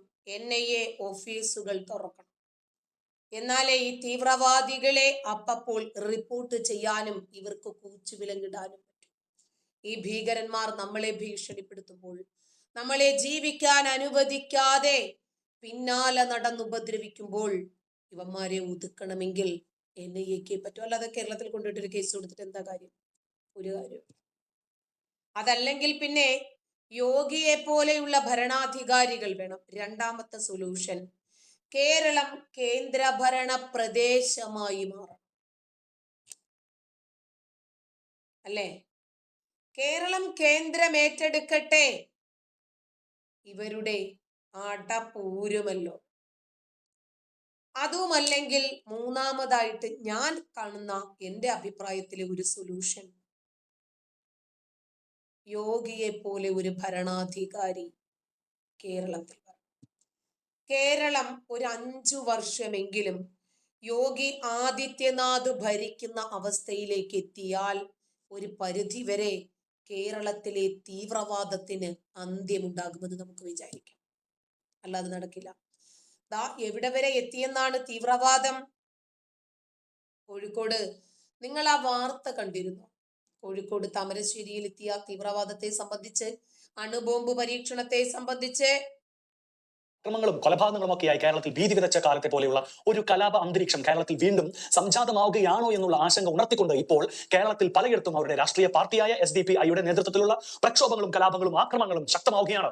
NIA ഓഫീസുകൾ തുറക്കണം. എന്നാലേ ഈ തീവ്രവാദികളെ അപ്പോൾ റിപ്പോർട്ട് ചെയ്യാനും ഇവർക്ക് കൂച്ചുവിലങ്ങിടാനും പറ്റും. ഈ ഭീകരന്മാർ നമ്മളെ ഭീഷണിപ്പെടുത്തുമ്പോൾ, നമ്മളെ ജീവിക്കാൻ അനുവദിക്കാതെ പിന്നാലെ നടന്നുപദ്രവിക്കുമ്പോൾ ഇവന്മാരെ ഒതുക്കണമെങ്കിൽ NIAക്ക് പറ്റും. അല്ലാതെ കേരളത്തിൽ കൊണ്ടുപോയിട്ടൊരു കേസ് കൊടുത്തിട്ട് എന്താ കാര്യം? ഒരു കാര്യം. അതല്ലെങ്കിൽ പിന്നെ യോഗിയെ പോലെയുള്ള ഭരണാധികാരികൾ വേണം. രണ്ടാമത്തെ സൊല്യൂഷൻ, കേരളം കേന്ദ്രഭരണ പ്രദേശമായി മാറണം. അല്ലേ? കേരളം കേന്ദ്രം ഏറ്റെടുക്കട്ടെ. ഇവരുടെ അടപൂരുമല്ലോ. അതുമല്ലെങ്കിൽ മൂന്നാമതായിട്ട് ഞാൻ കാണുന്ന എൻ്റെ അഭിപ്രായത്തിലെ ഒരു സൊല്യൂഷൻ, യോഗിയെ പോലെ ഒരു ഭരണാധികാരി കേരളത്തിൽ വരണം. കേരളം ഒരു 5 വർഷമെങ്കിലും യോഗി ആദിത്യനാഥ് ഭരിക്കുന്ന അവസ്ഥയിലേക്ക് എത്തിയാൽ ഒരു പരിധിവരെ കേരളത്തിലെ തീവ്രവാദത്തിന് അന്ത്യമുണ്ടാകുമെന്ന് നമുക്ക് വിചാരിക്കാം. അല്ലാതെ നടക്കില്ല. എവിടെ വരെ എത്തിയെന്നാണ് തീവ്രവാദം? കോഴിക്കോട് നിങ്ങൾ ആ വാർത്ത കണ്ടിരുന്നു? കോഴിക്കോട് താമരശ്ശേരിയിൽ എത്തിയ തീവ്രവാദത്തെ സംബന്ധിച്ച്, അണുബോംബ് പരീക്ഷണത്തെ സംബന്ധിച്ച് അക്രമങ്ങളും കൊലപാതകങ്ങളും ഒക്കെയായി കേരളത്തിൽ ഭീതി വിതച്ച കാലത്തെ പോലെയുള്ള ഒരു കലാപ അന്തരീക്ഷം കേരളത്തിൽ വീണ്ടും സംജാതമാവുകയാണോ എന്നുള്ള ആശങ്ക ഉണർത്തിക്കൊണ്ട് ഇപ്പോൾ കേരളത്തിൽ പലയിടത്തും അവരുടെ രാഷ്ട്രീയ പാർട്ടിയായ SDPIയുടെ നേതൃത്വത്തിലുള്ള പ്രക്ഷോഭങ്ങളും കലാപങ്ങളും ആക്രമണങ്ങളും ശക്തമാവുകയാണ്.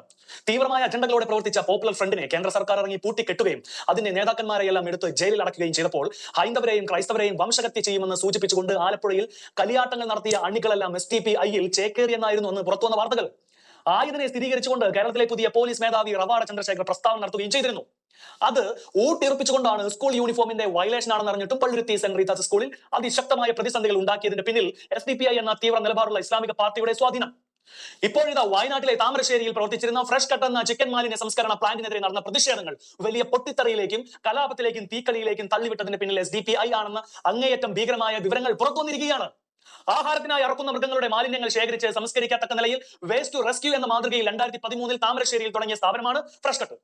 തീവ്രമായ അജണ്ടകളോടെ പ്രവർത്തിച്ച പോപ്പുലർ ഫ്രണ്ടിനെ കേന്ദ്ര സർക്കാർ ഇറങ്ങി പൂട്ടിക്കെട്ടുകയും അതിന്റെ നേതാക്കന്മാരെയെല്ലാം എടുത്ത് ജയിലിൽ അടക്കുകയും ചെയ്തപ്പോൾ ഹൈന്ദവരെയും ക്രൈസ്തവരെയും വംശഹത്യ ചെയ്യുമെന്ന് സൂചിപ്പിച്ചുകൊണ്ട് ആലപ്പുഴയിൽ കലിയാട്ടങ്ങൾ നടത്തിയ അണികളെല്ലാം SDPIയിൽ ചേക്കേറിയെന്നായിരുന്നു അന്ന് പുറത്തുവന്ന വാർത്തകൾ. ആയതിനെ സ്ഥിരീകരിച്ചുകൊണ്ട് കേരളത്തിലെ പുതിയ പോലീസ് മേധാവി റവാഡ ചന്ദ്രശേഖർ പ്രസ്താവന നടത്തുകയും ചെയ്തിരുന്നു. അത് ഊട്ടിയുറപ്പിച്ചുകൊണ്ടാണ് സ്കൂൾ യൂണിഫോമിന്റെ വയലേഷൻ ആണെന്ന് അറിഞ്ഞിട്ടും പള്ളുരുത്തി സെന്റ് റീത്താസ് സ്കൂളിൽ അതിശക്തമായ പ്രതിസന്ധികൾ ഉണ്ടാക്കിയതിന്റെ പിന്നിൽ SDPI എന്ന തീവ്ര നിലപാടുള്ള ഇസ്ലാമിക പാർട്ടിയുടെ സ്വാധീനം. ഇപ്പോഴിതാ വയനാട്ടിലെ താമരശ്ശേരിയിൽ പ്രവർത്തിച്ചിരുന്ന ഫ്രഷ് കട്ട് എന്ന ചിക്കൻ മാലിന്യ സംസ്കരണ പ്ലാന്റിനെതിരെ നടന്ന പ്രതിഷേധങ്ങൾ വലിയ പൊട്ടിത്തെറിയിലേക്കും കലാപത്തിലേക്കും തീക്കളിയിലേക്കും തള്ളിവിട്ടതിന് പിന്നിൽ SDPI ആണെന്ന് അങ്ങേയറ്റം ഭീകരമായ വിവരങ്ങൾ പുറത്തുവന്നിരിക്കുകയാണ്. ആഹാരത്തിനായി ഇറക്കുന്ന മൃഗങ്ങളുടെ മാലിന്യങ്ങൾ ശേഖരിച്ച് സംസ്കരിക്കത്തക്ക നിലയിൽ വേസ്റ്റ് ടു റെസ്ക്യൂ എന്ന മാതൃകയിൽ 2013 താമരശ്ശേരിയിൽ തുടങ്ങിയ സ്ഥാപനമാണ് ഫ്രഷ് കട്ട്.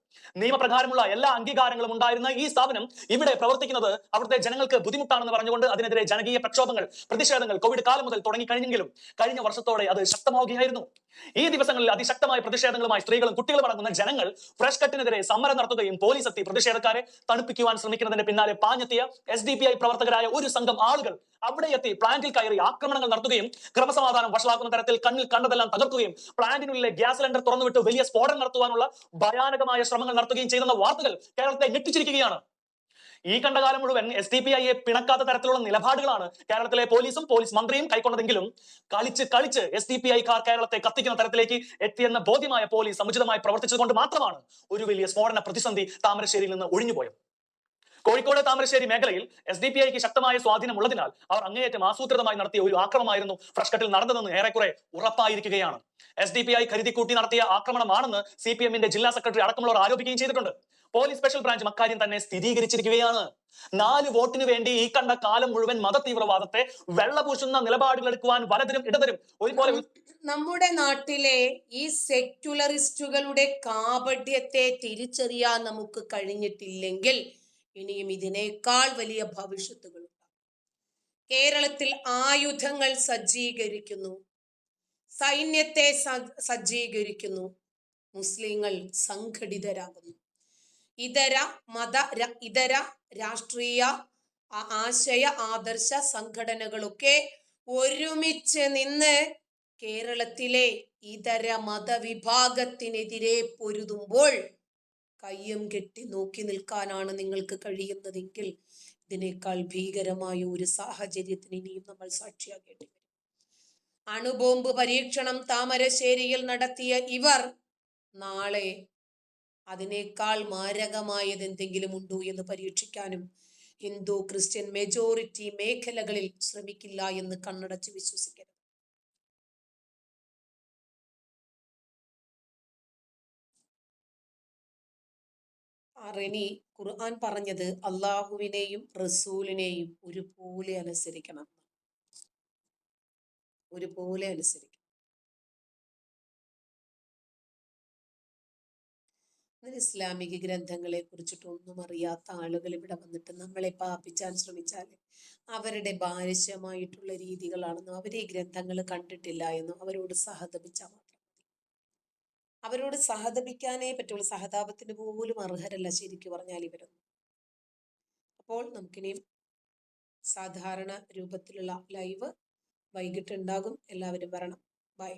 നിയമപ്രകാരമുള്ള എല്ലാ അംഗീകാരങ്ങളും ഉണ്ടായിരുന്ന ഈ സ്ഥാപനം ഇവിടെ പ്രവർത്തിക്കുന്നത് അവിടുത്തെ ജനങ്ങൾക്ക് ബുദ്ധിമുട്ടാണെന്ന് പറഞ്ഞുകൊണ്ട് അതിനെതിരെ ജനകീയ പ്രക്ഷോഭങ്ങൾ, പ്രതിഷേധങ്ങൾ കോവിഡ് കാലം മുതൽ തുടങ്ങിക്കഴിഞ്ഞെങ്കിലും കഴിഞ്ഞ വർഷത്തോടെ അത് ശക്തമാവുകയായിരുന്നു. ഈ ദിവസങ്ങളിൽ അതിശക്തമായ പ്രതിഷേധങ്ങളുമായി സ്ത്രീകളും കുട്ടികളും അടങ്ങുന്ന ജനങ്ങൾ ഫ്രഷ് കട്ടിനെതിരെ സമരം നടത്തുകയും പോലീസ് എത്തി പ്രതിഷേധക്കാരെ തണുപ്പിക്കുവാൻ ശ്രമിക്കുന്നതിന് പിന്നാലെ പാഞ്ഞെത്തിയ SDPI പ്രവർത്തകരായ ഒരു സംഘം ആളുകൾ അവിടെ എത്തി പ്ലാന്റിൽ കയറി ആക്രമണങ്ങൾ നടത്തുകയും ക്രമസമാധാനം വഷളാക്കുന്ന തരത്തിൽ കണ്ണിൽ കണ്ടതെല്ലാം തകർക്കുകയും പ്ലാന്റിനുള്ളിലെ ഗ്യാസ് സിലിണ്ടർ തുറന്നുവിട്ട് വലിയ സ്ഫോടനം നടത്തുവാനുള്ള ഭയാനകമായ ശ്രമങ്ങൾ നടത്തുകയും ചെയ്തെന്ന വാർത്തകൾ കേരളത്തെ ഞെട്ടിച്ചിരിക്കുകയാണ്. ഈ കണ്ടകാലം മുഴുവൻ SDPIയെ പിണക്കാത്ത തരത്തിലുള്ള നിലപാടുകളാണ് കേരളത്തിലെ പോലീസും പോലീസ് മന്ത്രിയും കൈക്കൊണ്ടതെങ്കിലും കളിച്ച് SDPIക്കാർ കേരളത്തെ കത്തിക്കുന്ന തരത്തിലേക്ക് എത്തിയെന്ന ബോധ്യമായ പോലീസ് സമുചിതമായി പ്രവർത്തിച്ചതുകൊണ്ട് മാത്രമാണ് ഒരു വലിയ സ്ഫോടന പ്രതിസന്ധി താമരശ്ശേരിയിൽ നിന്ന് ഒഴിഞ്ഞുപോയത്. കോഴിക്കോട് താമരശ്ശേരി മേഖലയിൽ SDPIക്ക് ശക്തമായ സ്വാധീനം ഉള്ളതിനാൽ അവർ അങ്ങേയറ്റം ആസൂത്രിതമായി നടത്തിയ ഒരു ആക്രമണമായിരുന്നു ഫ്രഷ് കട്ടിൽ നടന്നതെന്ന് ഏറെക്കുറെ ഉറപ്പായിരിക്കുകയാണ്. SDPI കരുതിക്കൂട്ടി നടത്തിയ ആക്രമണമാണെന്ന് CPMന്റെ ജില്ലാ സെക്രട്ടറി അടക്കമുള്ളവർ ആരോപിക്കുകയും ചെയ്തിട്ടുണ്ട്. പോലീസ് സ്പെഷ്യൽ ബ്രാഞ്ചും അക്കാര്യം തന്നെ സ്ഥിരീകരിച്ചിരിക്കുകയാണ്. 4 വോട്ടിന് വേണ്ടി ഈ കണ്ട കാലം മുഴുവൻ മതതീവ്രവാദത്തെ വെള്ളപൂശുന്ന നിലപാടുകൾ എടുക്കുവാൻ വലതിരും ഇടതരും ഒരുപോലെ നമ്മുടെ നാട്ടിലെ ഈ സെക്യുലറിസ്റ്റുകളുടെ കാപട്യത്തെ തിരിച്ചറിയാൻ നമുക്ക് കഴിഞ്ഞിട്ടില്ലെങ്കിൽ ഇനിയും ഇതിനേക്കാൾ വലിയ ഭവിഷ്യത്തുകളുണ്ട്. കേരളത്തിൽ ആയുധങ്ങൾ സജ്ജീകരിക്കുന്നു, സൈന്യത്തെ സജ്ജീകരിക്കുന്നു, മുസ്ലിങ്ങൾ സംഘടിതരാകുന്നു. ഇതര രാഷ്ട്രീയ ആശയ ആദർശ സംഘടനകളൊക്കെ ഒരുമിച്ച് നിന്ന് കേരളത്തിലെ ഇതര മതവിഭാഗത്തിനെതിരെ പൊരുതുമ്പോൾ കയ്യും കെട്ടി നോക്കി നിൽക്കാനാണ് നിങ്ങൾക്ക് കഴിയുന്നതെങ്കിൽ ഇതിനേക്കാൾ ഭീകരമായ ഒരു സാഹചര്യത്തിന് ഇനിയും നമ്മൾ സാക്ഷിയാകേണ്ടി വരും. അണുബോംബ് പരീക്ഷണം താമരശ്ശേരിയിൽ നടത്തിയ ഇവർ നാളെ അതിനേക്കാൾ മാരകമായത് എന്തെങ്കിലും ഉണ്ടോ എന്ന് പരീക്ഷിക്കാനും ഹിന്ദു ക്രിസ്ത്യൻ മെജോറിറ്റി മേഖലകളിൽ ശ്രമിക്കില്ല എന്ന് കണ്ണടച്ച് വിശ്വസിക്കരുത്. റെനി, ഖുർആൻ പറഞ്ഞത് അള്ളാഹുവിനെയും റസൂലിനെയും ഒരുപോലെ അനുസരിക്കണം, ഒരുപോലെ അനുസരിക്കണം. ഇസ്ലാമിക ഗ്രന്ഥങ്ങളെ കുറിച്ചിട്ടൊന്നും അറിയാത്ത ആളുകൾ ഇവിടെ വന്നിട്ട് നമ്മളെ പാപിച്ചാൻ ശ്രമിച്ചാൽ അവരുടെ ബാലിശമായിട്ടുള്ള രീതികളാണെന്നും അവർ ഈ ഗ്രന്ഥങ്ങൾ കണ്ടിട്ടില്ല എന്നും അവരോട് സഹതപിച്ചാൽ മാത്രം മതി. അവരോട് സഹതപിക്കാനേ പറ്റുള്ളൂ. സഹതാപത്തിന് പോലും അർഹരല്ല ശരിക്കും പറഞ്ഞാൽ ഇവരൊന്നും. അപ്പോൾ നമുക്കിനിയും സാധാരണ രൂപത്തിലുള്ള ലൈവ് വൈകിട്ടുണ്ടാകും. എല്ലാവരും വരണം. ബൈ.